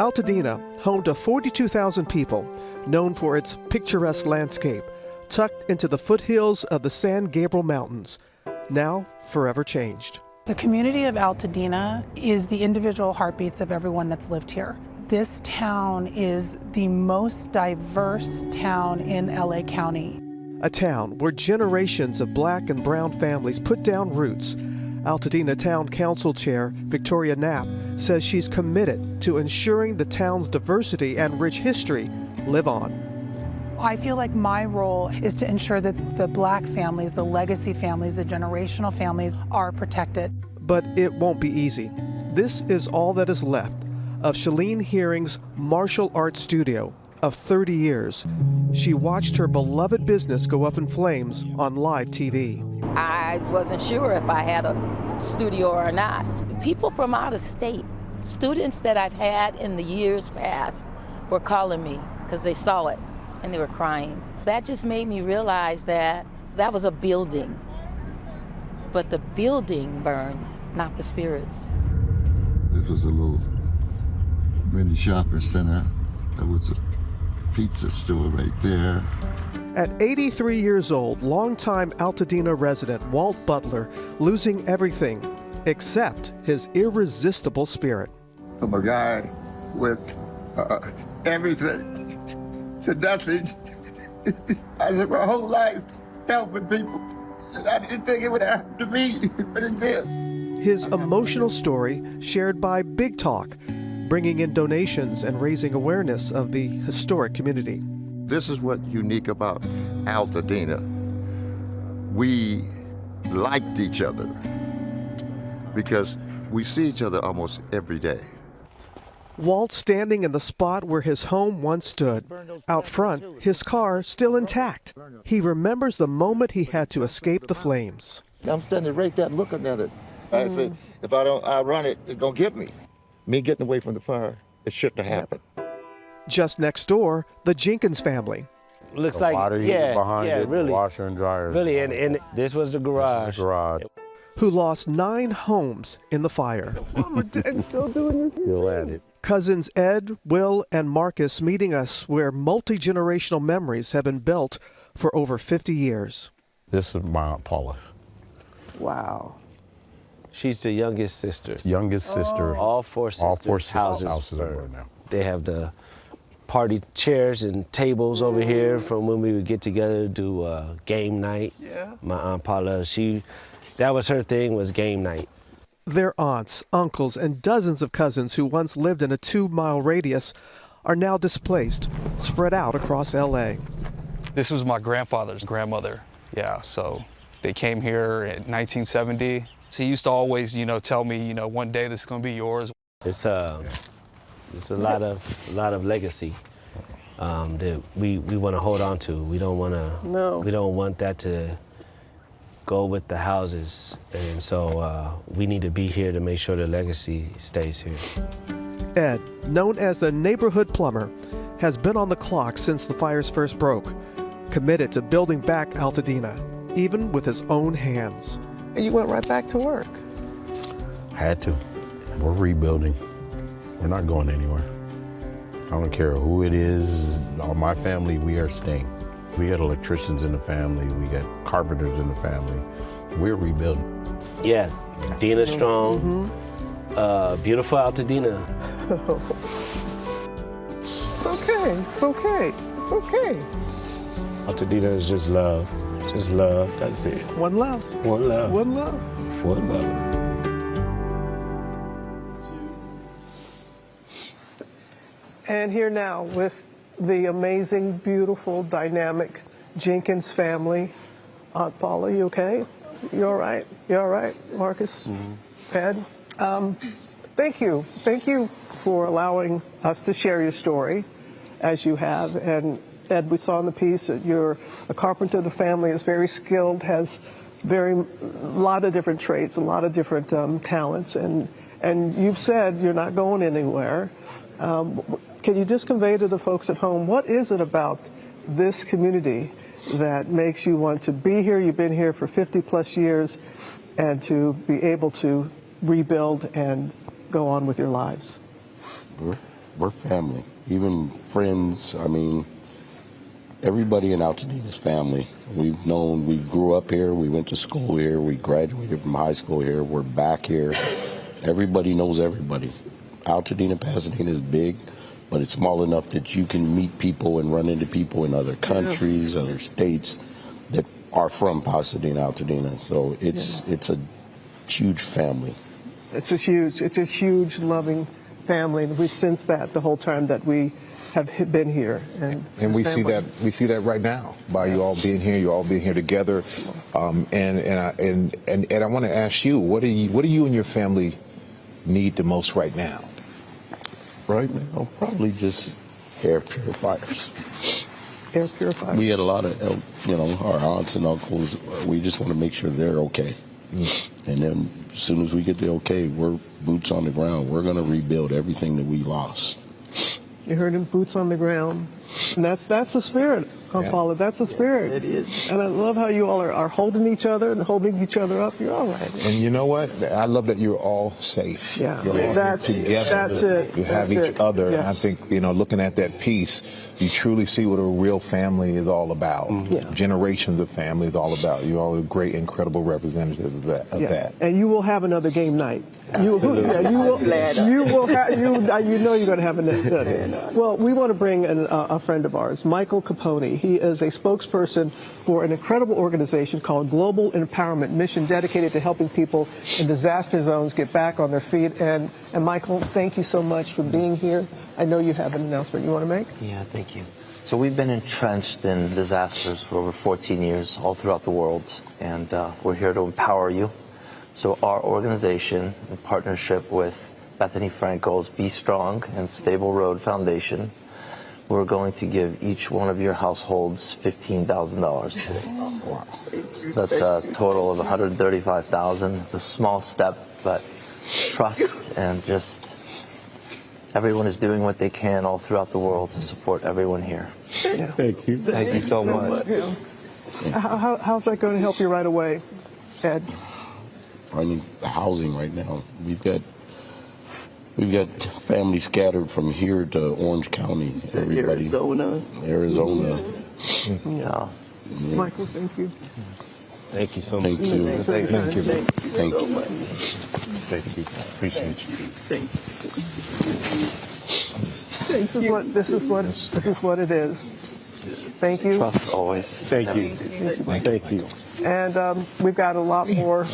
Altadena, home to 42,000 people, known for its picturesque landscape, tucked into the foothills of the San Gabriel Mountains, now forever changed. The community of Altadena is the individual heartbeats of everyone that's lived here. This town is the most diverse town in LA County. A town where generations of black and brown families put down roots. Altadena Town Council Chair Victoria Knapp says she's committed to ensuring the town's diversity and rich history live on. I feel like my role is to ensure that the black families, the legacy families, the generational families are protected. But it won't be easy. This is all that is left of Shalene Hearing's martial arts studio of 30 years. She watched her beloved business go up in flames on live TV. I wasn't sure if I had a studio or not. People from out of state, students that I've had in the years past, were calling me because they saw it and they were crying. That just made me realize that that was a building, but the building burned, not the spirits. This was a little mini shopping center. There was a pizza store right there. At 83 years old, longtime Altadena resident Walt Butler losing everything except his irresistible spirit. I'm a guy with everything to nothing. I spent my whole life helping people. I didn't think it would happen to me, but it did. His emotional story shared by Big Talk, bringing in donations and raising awareness of the historic community. This is what's unique about Altadena. We liked each other because we see each other almost every day. Walt standing in the spot where his home once stood. Out front, his car still intact. He remembers the moment he had to escape the flames. I'm standing right there looking at it. I said, if I don't outrun it, it's gonna get me. Me getting away from the fire, it shouldn't have happened. Just next door, the Jenkins family. Looks the like, water heater behind it, really, washer and dryer. Really, and this was the garage. This is the garage. Who lost 9 homes in the fire. Still at it. Cousins Ed, Will, and Marcus meeting us where multi-generational memories have been built for over 50 years. This is my Aunt Paula. Wow. She's the youngest sister. Youngest sister. All four sisters' houses burned. now. They have the party chairs and tables over here from when we would get together to do game night. Yeah. My Aunt Paula, that was her thing, was game night. Their aunts, uncles, and dozens of cousins who once lived in a 2-mile radius are now displaced, spread out across LA. This was my grandfather's grandmother. Yeah, so they came here in 1970. So he used to always, tell me, one day this is gonna be yours. It's a lot of legacy that we want to hold on to. We don't want to. No. We don't want that to go with the houses, and so we need to be here to make sure the legacy stays here. Ed, known as the neighborhood plumber, has been on the clock since the fires first broke, committed to building back Altadena, even with his own hands. And you went right back to work. Had to. We're rebuilding. We're not going anywhere. I don't care who it is, all my family, we are staying. We got electricians in the family, we got carpenters in the family. We're rebuilding. Yeah, Dina strong, beautiful Altadena. It's okay, it's okay, it's okay. Altadena is just love, that's it. One love. One love. One love. One love. And here now with the amazing, beautiful, dynamic Jenkins family. Aunt Paula, you okay? You all right? You all right, Marcus? Ed? Thank you. Thank you for allowing us to share your story as you have. And Ed, we saw in the piece that you're a carpenter. The family is very skilled, has a lot of different traits, a lot of different talents. And you've said you're not going anywhere. Can you just convey to the folks at home, what is it about this community that makes you want to be here? You've been here for 50 plus years, and to be able to rebuild and go on with your lives. we're family. Even friends, I mean, everybody in Altadena is family. We grew up here, we went to school here, we graduated from high school here, we're back here. Everybody knows everybody. Altadena, Pasadena is big, but it's small enough that you can meet people and run into people in other countries, other states that are from Pasadena, Altadena. So it's a huge family. It's a huge loving family, and we've sensed that the whole time that we have been here. And we see that right now by you all being here. You all being here together. And I want to ask you, what do you and your family need the most right now? Right now, probably just air purifiers. Air purifiers. We had a lot of, our aunts and uncles. We just want to make sure they're okay. And then as soon as we get the okay, we're boots on the ground. We're going to rebuild everything that we lost. You heard him, boots on the ground. And that's the spirit, Paula. That's the spirit. It is. And I love how you all are holding each other and holding each other up. You're all right. And you know what? I love that you're all safe. Yeah. You're all together. That's it. You have each other. Yes. And I think, looking at that piece, you truly see what a real family is all about. Yeah. Generations of family is all about. You all are great, incredible representatives of that. And you will have another game night. You will have. You're going to have another. Well, we want to bring a friend of ours, Michael Capone. He is a spokesperson for an incredible organization called Global Empowerment Mission, dedicated to helping people in disaster zones get back on their feet. And Michael, thank you so much for being here. I know you have an announcement you want to make. Yeah, thank you. So we've been entrenched in disasters for over 14 years all throughout the world, and we're here to empower you. So our organization, in partnership with Bethany Frankel's Be Strong and Stable Road Foundation, we're going to give each one of your households $15,000 today. So that's a total of $135,000. It's a small step, but trust and just everyone is doing what they can all throughout the world to support everyone here. Thank you. Thank you so much. How's that going to help you right away, Ed? Finding housing right now. We've got families scattered from here to Orange County. Everybody. Arizona. Yeah. Michael, thank you. Thank you so much. Thank you. Thank you. Thank you. Thank you. Appreciate you. Thank you. This is what it is. Thank you. Trust always. Thank you. Thank you. And we've got a lot more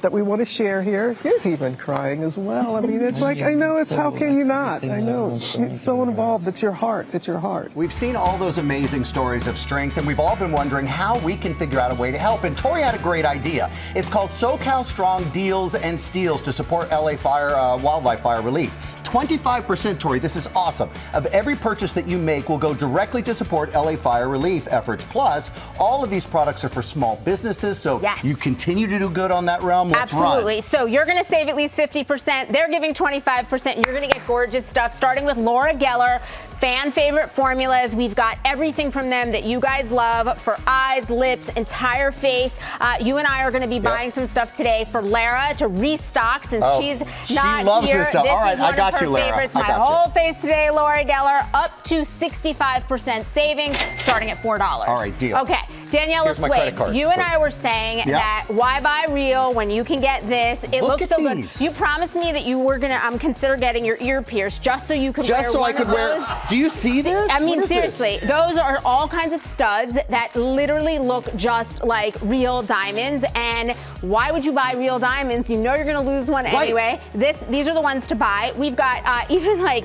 that we want to share here. You're even crying as well. I mean, it's like, I know, it's how can you not? I know. It's so involved. It's your heart. It's your heart. We've seen all those amazing stories of strength, and we've all been wondering how we can figure out a way to help. And Tori had a great idea. It's called SoCal Strong Deals and Steals to support LA wildlife fire relief. 25%, Tori, this is awesome, of every purchase that you make will go directly to support LA fire relief efforts. Plus, all of these products are for small businesses, so you continue to do good on that realm. Let's Absolutely. run. So you're going to save at least 50%. They're giving 25%. You're going to get gorgeous stuff, starting with Laura Geller. Fan favorite formulas. We've got everything from them that you guys love for eyes, lips, entire face. You and I are going to be buying some stuff today for Lara to restock since she's not she loves here. This stuff. This all right, is one I got of her you, Lara. favorites. My whole face today, Laura Geller, up to 65% savings, starting at $4. All right, deal. Okay, Daniela Here's my credit Swade, card. you and I were saying that why buy real when you can get this? It Look looks at so these. good. You promised me that you were going to consider getting your ear pierced just so you could Just wear so one I could of wear. those. Do you see this? I mean, What is seriously, those are all kinds of studs that literally look just like real diamonds. And why would you buy real diamonds? You know you're going to lose one anyway. These are the ones to buy. We've got even like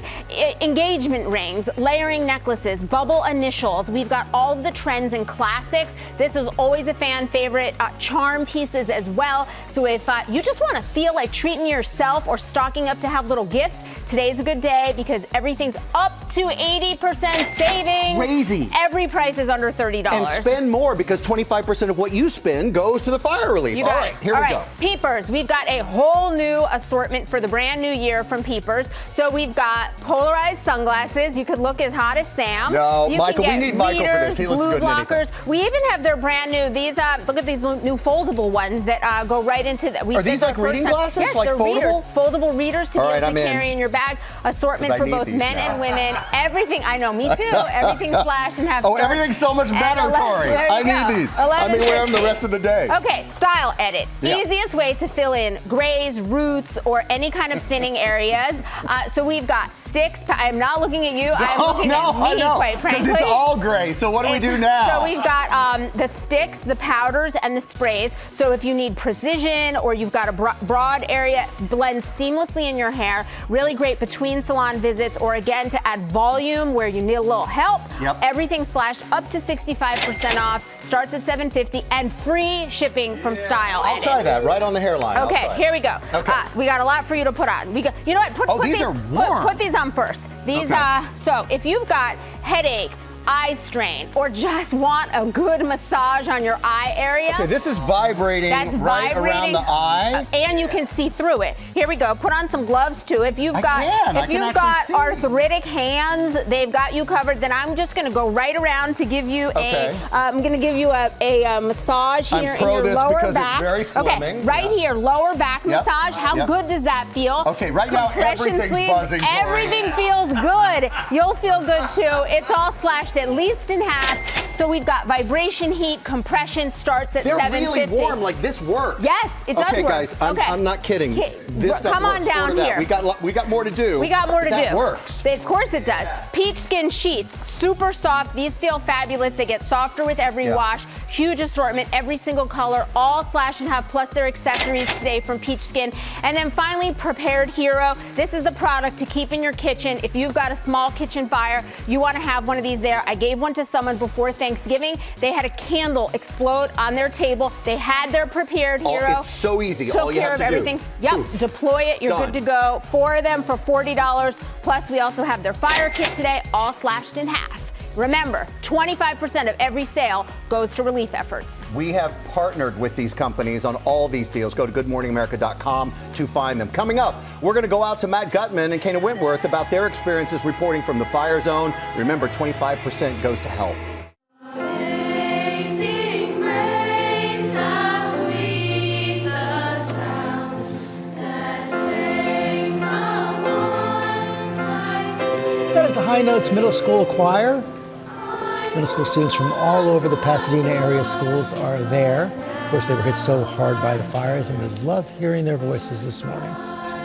engagement rings, layering necklaces, bubble initials. We've got all of the trends and classics. This is always a fan favorite. Charm pieces as well. So if you just want to feel like treating yourself or stocking up to have little gifts, today's a good day because everything's up to 80% savings. Crazy. Every price is under $30. And spend more because 25% of what you spend goes to the fire relief. You got All right, it. here we go. Peepers. We've got a whole new assortment for the brand new year from Peepers. So we've got polarized sunglasses. You could look as hot as Sam. No, you Michael, can we get need Michael for readers, this. He looks blue good in anything. blockers. We even have their brand new, these, look at these new foldable ones that go right into the. Are these like reading glasses? Yes, like they're foldable? readers. Foldable readers to All be right, able to I'm carry in. in your bag. Assortment for both men and women. Everything, I know, me too. Everything slashed and have. Oh, everything's so much better, Tori. I need these. I may wear them the rest of the day. Okay, style edit. Yeah. Easiest way to fill in grays, roots, or any kind of thinning areas. So we've got sticks. I'm not looking at you. I'm looking at me, quite frankly. Because it's all gray. So what do we do now? So we've got the sticks, the powders, and the sprays. So if you need precision or you've got a broad area, blends seamlessly in your hair. Really great between salon visits or again to add volume where you need a little help. Yep. Everything slashed up to 65% off. Starts at $7.50 and free shipping from Style I'll Edit. try that right on the hairline. Okay, here we go. Okay. We got a lot for you to put on. You know what? Put these are warm. Put these on first. These, so if you've got headache, eye strain, or just want a good massage on your eye area. Okay, this is vibrating right around the eye. And you can see through it. Here we go. Put on some gloves too. If you've got arthritic hands, they've got you covered. Then I'm just going to go right around to give you I'm going to give you a massage here in your lower back. It's very slimming. Okay, right here, lower back massage. How good does that feel? Okay, right now everything's buzzing. Everything feels good. You'll feel good too. It's all slashed at least in half. So we've got vibration, heat, compression starts at $7.50. They're really warm. Like this works. Yes, it does work. Okay, guys, I'm not kidding. This stuff come on works. down here. We got more to do. We got more to do. That works. Of course it does. Peach skin sheets, super soft. These feel fabulous. They get softer with every wash. Huge assortment, every single color, all slash and have plus their accessories today from Peach Skin. And then finally, Prepared Hero. This is the product to keep in your kitchen. If you've got a small kitchen fire, you want to have one of these there. I gave one to someone before Thanksgiving. They had a candle explode on their table. They had their Prepared Hero. It's so easy. Took All you care have of to everything. do. Yep, Poof. deploy it. You're Done. good to go. 4 of them for $40. Plus, we also have their fire kit today, all slashed in half. Remember, 25% of every sale goes to relief efforts. We have partnered with these companies on all these deals. Go to goodmorningamerica.com to find them. Coming up, we're going to go out to Matt Gutman and Kana Wentworth about their experiences reporting from the fire zone. Remember, 25% goes to help. That is the High Notes Middle School Choir. Middle school students from all over the Pasadena area schools are there. Of course, they were hit so hard by the fires, and we love hearing their voices this morning.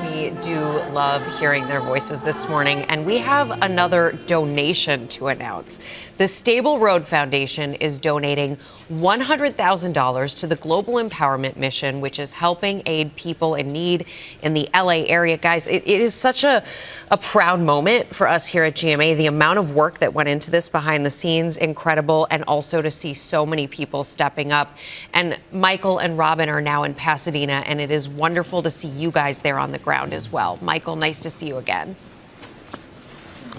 We do love hearing their voices this morning, and we have another donation to announce. The Stable Road Foundation is donating $100,000 to the Global Empowerment Mission, which is helping aid people in need in the LA area. Guys, it is such a proud moment for us here at GMA. The amount of work that went into this behind the scenes, incredible, and also to see so many people stepping up. And Michael and Robin are now in Pasadena, and it is wonderful to see you guys there on the ground as well. Michael, nice to see you again.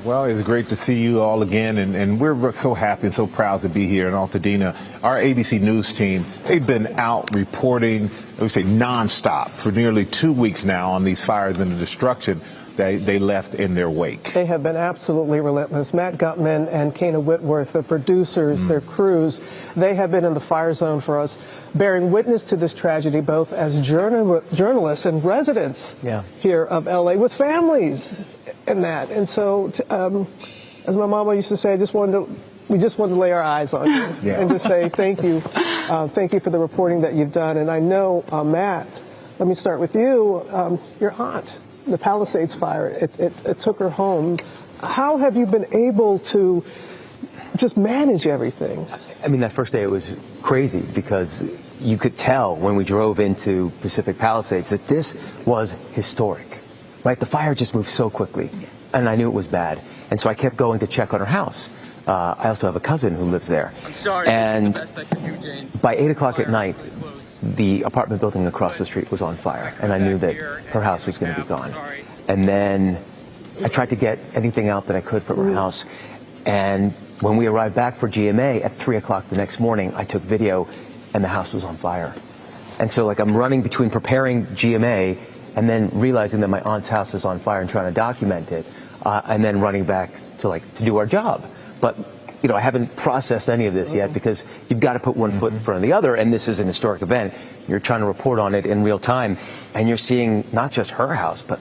Well, it's great to see you all again, and we're so happy and so proud to be here in Altadena. Our ABC News team, they've been out reporting, I would say, nonstop for nearly 2 weeks now on these fires and the destruction they left in their wake. They have been absolutely relentless. Matt Gutman and Kana Wentworth, the producers, their crews, they have been in the fire zone for us, bearing witness to this tragedy, both as journalists and residents here of LA with families and that. And so, as my mama used to say, we just wanted to lay our eyes on you and just say thank you. Thank you for the reporting that you've done. And I know, Matt, let me start with you, your aunt. The Palisades fire, it took her home. How have you been able to just manage everything? I mean, that first day it was crazy because you could tell when we drove into Pacific Palisades that this was historic, right? The fire just moved so quickly, and I knew it was bad. And so I kept going to check on her house. I also have a cousin who lives there. I'm sorry, and this is the best I can do, Jane. By 8 o'clock at night, the apartment building across the street was on fire, and I knew that her house was going to be gone. And then I tried to get anything out that I could from her house. And when we arrived back for GMA at 3 o'clock the next morning, I took video, and the house was on fire. And so, like, I'm running between preparing GMA and then realizing that my aunt's house is on fire and trying to document it, and then running back to do our job. But I haven't processed any of this yet, because you've got to put one foot in front of the other, and this is an historic event. You're trying to report on it in real time, and you're seeing not just her house, but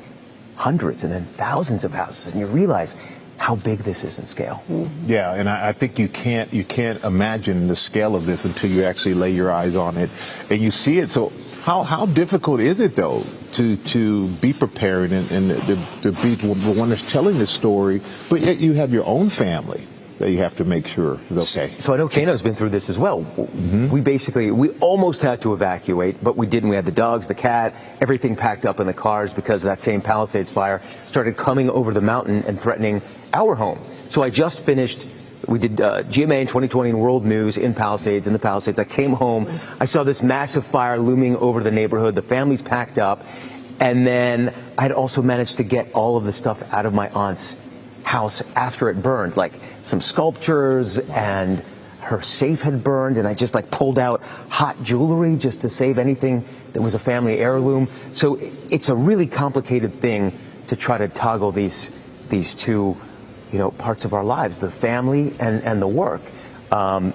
hundreds and then thousands of houses, and you realize how big this is in scale. Yeah, and I think you can't imagine the scale of this until you actually lay your eyes on it and you see it. So how difficult is it, though, to be prepared and to be the one that's telling the story, but yet you have your own family that you have to make sure is okay? So I know Kano's been through this as well. We almost had to evacuate, but we didn't. We had the dogs, the cat, everything packed up in the cars because that same Palisades fire started coming over the mountain and threatening our home. So I just finished, we did GMA in 2020 in World News in the Palisades. I came home, I saw this massive fire looming over the neighborhood, the family's packed up, and then I had also managed to get all of the stuff out of my aunt's house after it burned, like some sculptures, and her safe had burned, and I just pulled out hot jewelry just to save anything that was a family heirloom. So it's a really complicated thing to try to toggle these two parts of our lives, the family and the work. But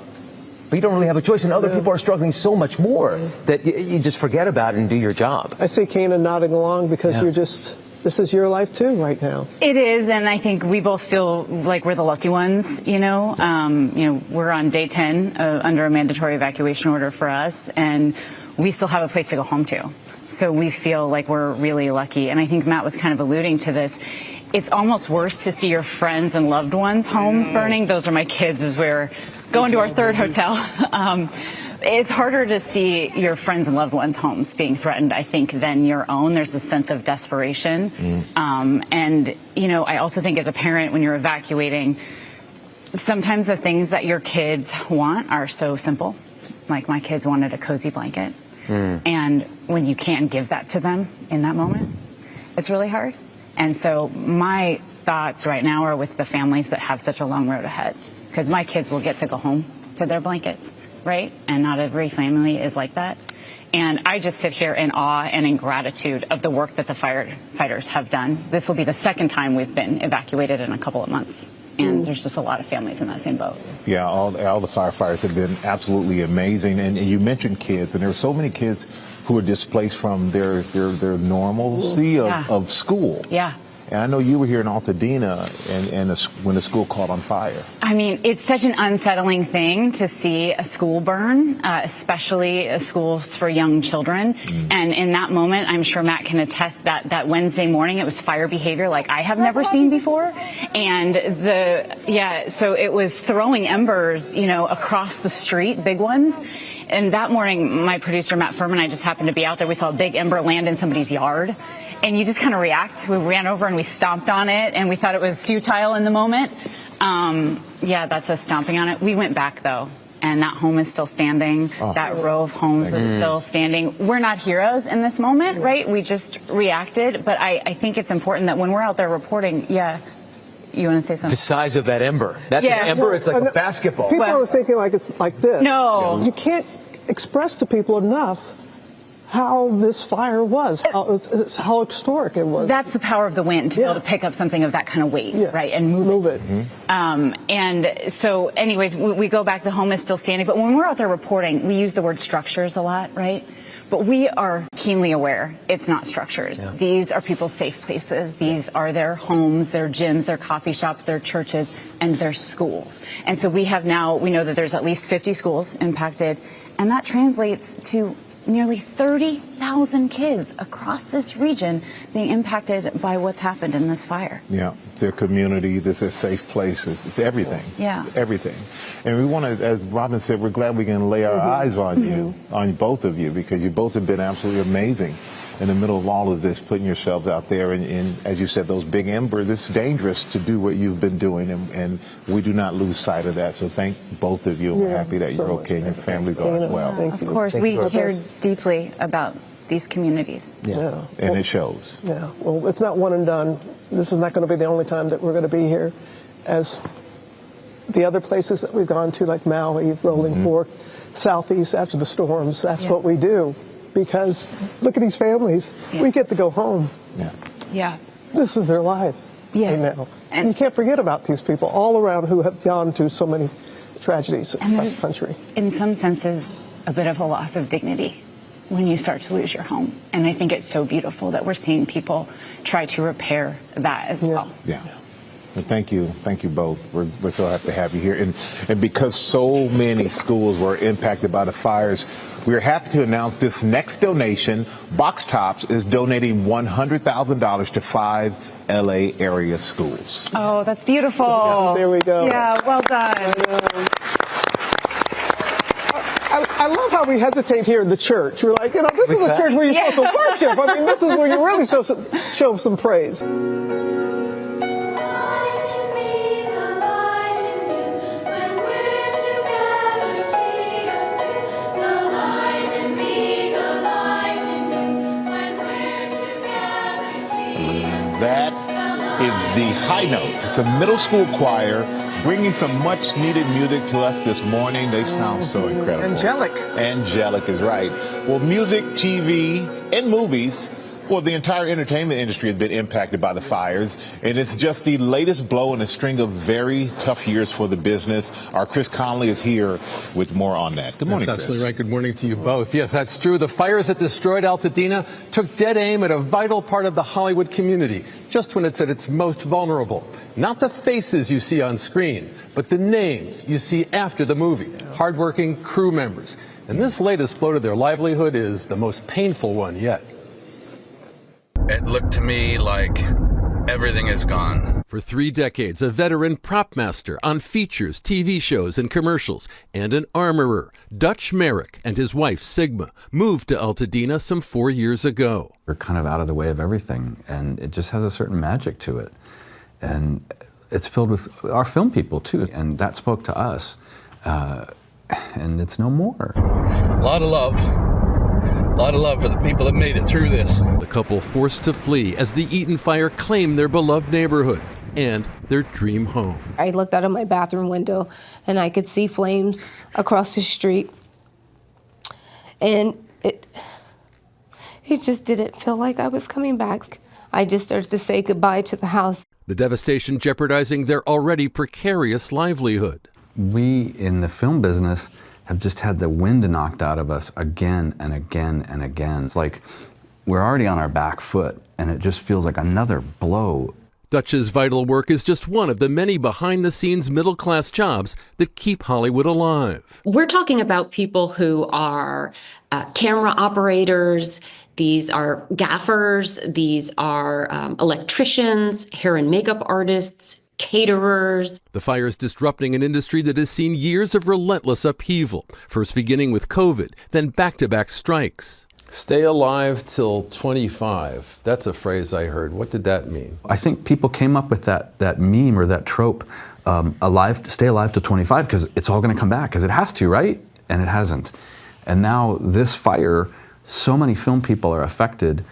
you don't really have a choice, and other people are struggling so much more that you just forget about it and do your job. I see Kana nodding along because this is your life too right now. It is, and I think we both feel like we're the lucky ones, we're on day 10 under a mandatory evacuation order for us, and we still have a place to go home to. So we feel like we're really lucky, and I think Matt was kind of alluding to this. It's almost worse to see your friends and loved ones' homes burning. Those are my kids as we're going to our third hotel. It's harder to see your friends and loved ones' homes being threatened, I think, than your own. There's a sense of desperation. And, I also think as a parent, when you're evacuating, sometimes the things that your kids want are so simple. Like my kids wanted a cozy blanket. And when you can't give that to them in that moment, it's really hard. And so my thoughts right now are with the families that have such a long road ahead, because my kids will get to go home to their blankets, right? And not every family is like that. And I just sit here in awe and in gratitude of the work that the firefighters have done. This will be the second time we've been evacuated in a couple of months. And there's just a lot of families in that same boat. Yeah, all the firefighters have been absolutely amazing. And you mentioned kids, and there are so many kids who are displaced from their normalcy of school. Yeah. And I know you were here in Altadena and when the school caught on fire. I mean, it's such an unsettling thing to see a school burn, especially schools for young children. And in that moment, I'm sure Matt can attest that Wednesday morning, it was fire behavior like I have never seen before. And so it was throwing embers, across the street, big ones. And that morning, my producer, Matt Furman, and I just happened to be out there. We saw a big ember land in somebody's yard. And you just kind of react. We ran over and we stomped on it, and we thought it was futile in the moment. That's us stomping on it. We went back, though, and that home is still standing. That row of homes is still standing. We're not heroes in this moment, right? We just reacted. But I think it's important that when we're out there reporting, you want to say something? The size of that ember. That's an ember. It's like a basketball. People are thinking like it's like this. No. You can't express to people enough how this fire was, how historic it was. That's the power of the wind, to be able to pick up something of that kind of weight, right, and move it. And so anyways, we go back, the home is still standing, but when we're out there reporting, we use the word structures a lot, right? But we are keenly aware it's not structures. These are people's safe places. These are their homes, their gyms, their coffee shops, their churches, and their schools. And so we know that there's at least 50 schools impacted, and that translates to nearly 30,000 kids across this region being impacted by what's happened in this fire. Yeah, their community, this is safe places. It's everything. Yeah. It's everything. And we want to, as Robin said, we're glad we can lay our eyes on you, on both of you, because you both have been absolutely amazing in the middle of all of this, putting yourselves out there. And as you said, those big embers, it's dangerous to do what you've been doing, and we do not lose sight of that. So thank both of you. We're happy that you're okay and your families are as well. Of course, we care deeply about these communities. And it shows. Yeah, well, it's not one and done. This is not going to be the only time that we're going to be here. As the other places that we've gone to, like Maui, Rolling Fork, Southeast after the storms, that's what we do. Because look at these families. We get to go home. Yeah. This is their life. now. And you can't forget about these people all around who have gone through so many tragedies across the country. In some senses, a bit of a loss of dignity when you start to lose your home. And I think it's so beautiful that we're seeing people try to repair that as well. Yeah. Well, thank you both. We're so happy to have you here. And because so many schools were impacted by the fires, we are happy to announce this next donation. Box Tops is donating $100,000 to 5 LA area schools. Oh, that's beautiful. Yeah, there we go. Yeah, well done. I love how we hesitate here in the church. We're like, this is a church where you're supposed to worship. I mean, this is where you really show some praise. That is the High Notes. It's a middle school choir bringing some much needed music to us this morning. They sound so incredible. Angelic. Angelic is right. Well, music, TV, and movies, well, the entire entertainment industry has been impacted by the fires, and it's just the latest blow in a string of very tough years for the business. Our Chris Conley is here with more on that. Good morning, That's Chris. absolutely right. Good morning to you both. Yes, that's true. The fires that destroyed Altadena took dead aim at a vital part of the Hollywood community, just when it's at its most vulnerable. Not the faces you see on screen, but the names you see after the movie. Hardworking crew members. And this latest blow to their livelihood is the most painful one yet. It looked to me like everything is gone. For 3 decades, a veteran prop master on features, TV shows, and commercials, and an armorer, Dutch Merrick and his wife, Sigma, moved to Altadena some 4 years ago. We're kind of out of the way of everything, and it just has a certain magic to it. And it's filled with our film people, too, and that spoke to us. And it's no more. A lot of love. A lot of love for the people that made it through this. The couple forced to flee as the Eaton fire claimed their beloved neighborhood and their dream home. I looked out of my bathroom window and I could see flames across the street. And it just didn't feel like I was coming back. I just started to say goodbye to the house. The devastation jeopardizing their already precarious livelihood. We in the film business have just had the wind knocked out of us again and again and again. It's like we're already on our back foot, and it just feels like another blow. Dutch's vital work is just one of the many behind-the-scenes middle-class jobs that keep Hollywood alive. We're talking about people who are camera operators, these are gaffers, these are electricians, hair and makeup artists, caterers. The fire's disrupting an industry that has seen years of relentless upheaval, first beginning with COVID, then back-to-back strikes. Stay alive till 25. That's a phrase I heard. What did that mean? I think people came up with that meme or that trope, stay alive till 25, because it's all going to come back, because it has to, right? And it hasn't. And now this fire, so many film people are affected.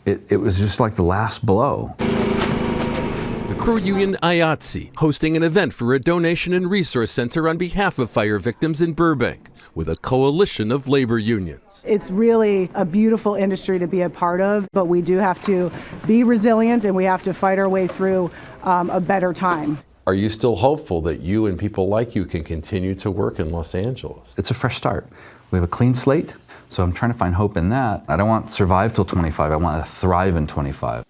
It was just like the last blow. The crew union IATSE hosting an event for a donation and resource center on behalf of fire victims in Burbank with a coalition of labor unions. It's really a beautiful industry to be a part of, but we do have to be resilient and we have to fight our way through a better time. Are you still hopeful that you and people like you can continue to work in Los Angeles? It's a fresh start. We have a clean slate, so I'm trying to find hope in that. I don't want to survive till 25, I want to thrive in 25.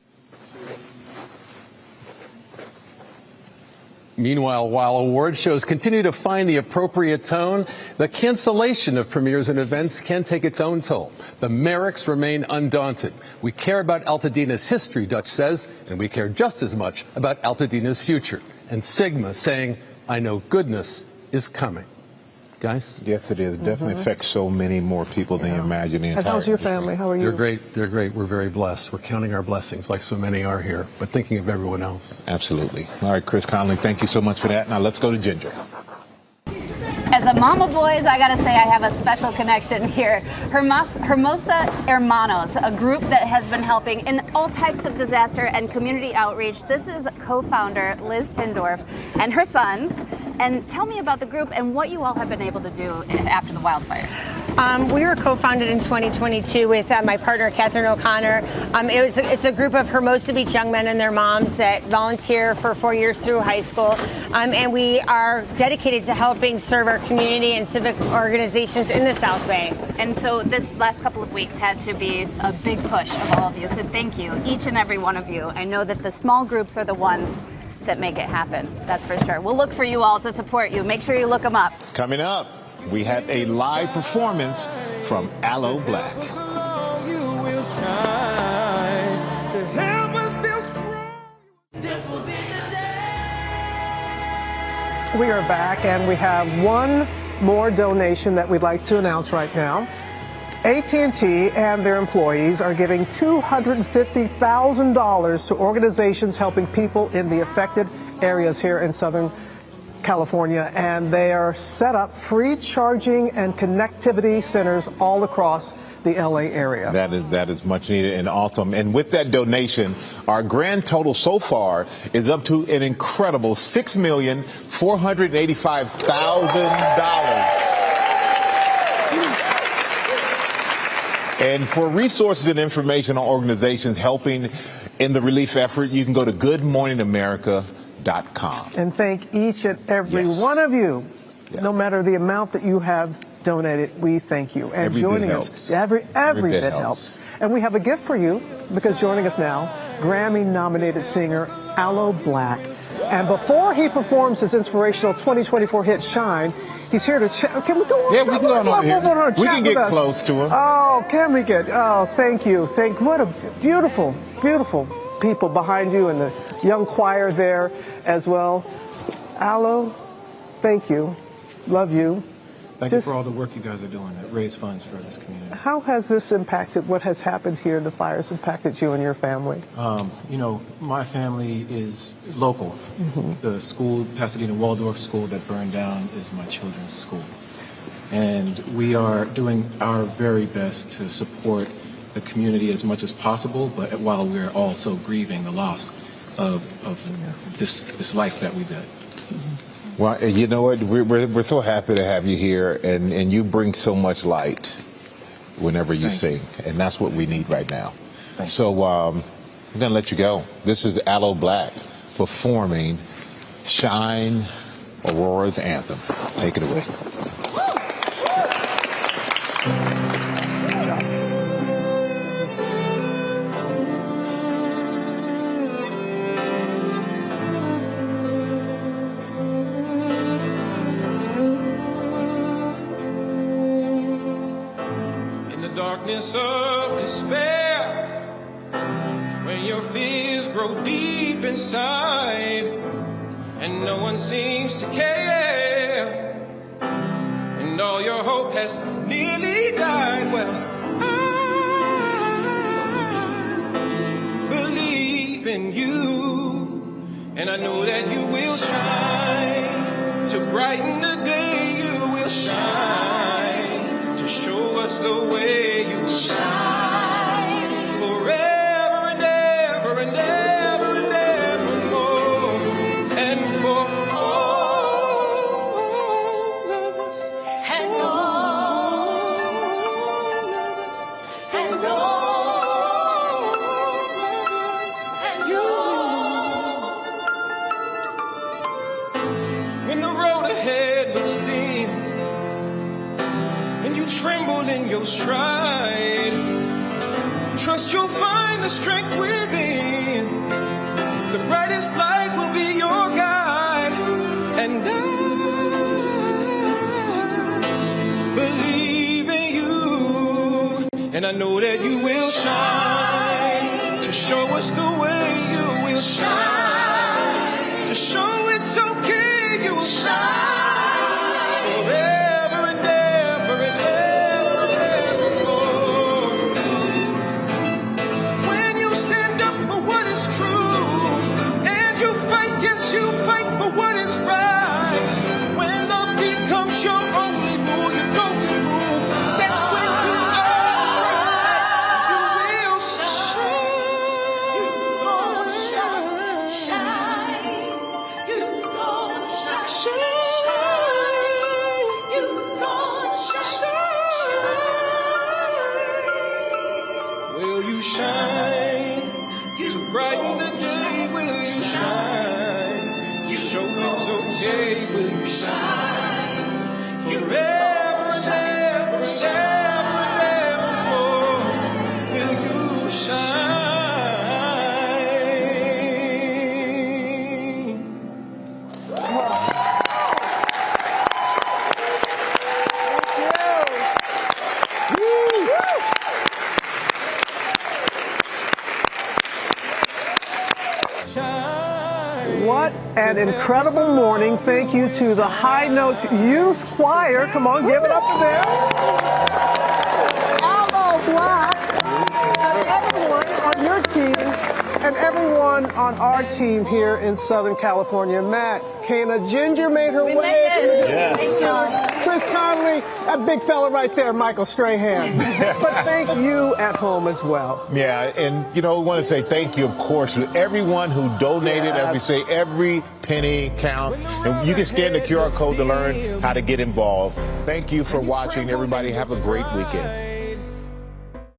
Meanwhile, while award shows continue to find the appropriate tone, the cancellation of premieres and events can take its own toll. The Merricks remain undaunted. We care about Altadena's history, Dutch says, and we care just as much about Altadena's future. And Sigma saying, I know goodness is coming. Guys? Yes, it is. It definitely affects so many more people than you imagine. And how's your family? How are you? They're great. They're great. We're very blessed. We're counting our blessings like so many are here, but thinking of everyone else. Absolutely. All right, Chris Conley, thank you so much for that. Now let's go to Ginger. As a mom of boys, I gotta say I have a special connection here. Hermosa Hermanos, a group that has been helping in all types of disaster and community outreach. This is co-founder Liz Tindorf and her sons. And tell me about the group and what you all have been able to do after the wildfires. We were co-founded in 2022 with my partner, Catherine O'Connor. It's a group of Hermosa Beach young men and their moms that volunteer for 4 years through high school. And we are dedicated to helping serve our community and civic organizations in the South Bay. And so this last couple of weeks had to be a big push of all of you. So thank you, each and every one of you. I know that the small groups are the ones that make it happen. That's for sure. We'll look for you all to support you. Make sure you look them up. Coming up, we have a live performance from Aloe Black. We are back, and we have one more donation that we'd like to announce right now. AT&T and their employees are giving $250,000 to organizations helping people in the affected areas here in Southern California, and they are set up free charging and connectivity centers all across the LA area. That is much needed and awesome. And with that donation, our grand total so far is up to an incredible $6,485,000. And for resources and information on organizations helping in the relief effort, you can go to goodmorningamerica.com. And thank each and every one of you, no matter the amount that you have donated, we thank you. And every joining bit us, helps. every bit helps. And we have a gift for you, because joining us now, Grammy-nominated singer Aloe Black. And before he performs his inspirational 2024 hit Shine, he's here to chat. Can we go on? Yeah, we can go on over here. We can get with us. close to him. Oh, can we get? Oh, thank you. What a beautiful, beautiful people behind you, and the young choir there as well. Aloe, thank you. Love you. Thank you for all the work you guys are doing to raise funds for this community. How has this impacted, what has happened here, the fires impacted you and your family? You know, my family is local. The school, Pasadena Waldorf School that burned down, is my children's school. And we are doing our very best to support the community as much as possible, but while we're also grieving the loss of this life that we did. Well, you know what? We're so happy to have you here, and you bring so much light whenever you sing, and that's what we need right now. So we're going to let you go. This is Aloe Black performing Shine, Aurora's anthem. Take it away. Of despair, when your fears grow deep inside and no one seems to care, and all your hope has nearly died, well, I believe in you, and I know that you will shine to brighten the day. You will shine to show us the way. You shine forever and ever and ever and evermore, and for all of us and all of us and all of us and you. When the road ahead looks dim and you tremble in your stride, trust you'll find the strength within. The brightest light will be your guide, and I believe in you, and I know that you will shine to show us the way. You will shine to show it's okay. You will shine. What an incredible morning. Thank you to the High Notes Youth Choir. Come on, give it up for them. Allo Black, and everyone on your team, and everyone on our team here in Southern California. Matt, Kana, Ginger made her way. Yeah. Thank you. Chris Conley, that big fella right there, Michael Strahan. But thank you at home as well. Yeah, and we want to say thank you, of course, to everyone who donated. As we say, every penny counts. And you can scan the QR code to learn how to get involved. Thank you for watching. Everybody have a great weekend.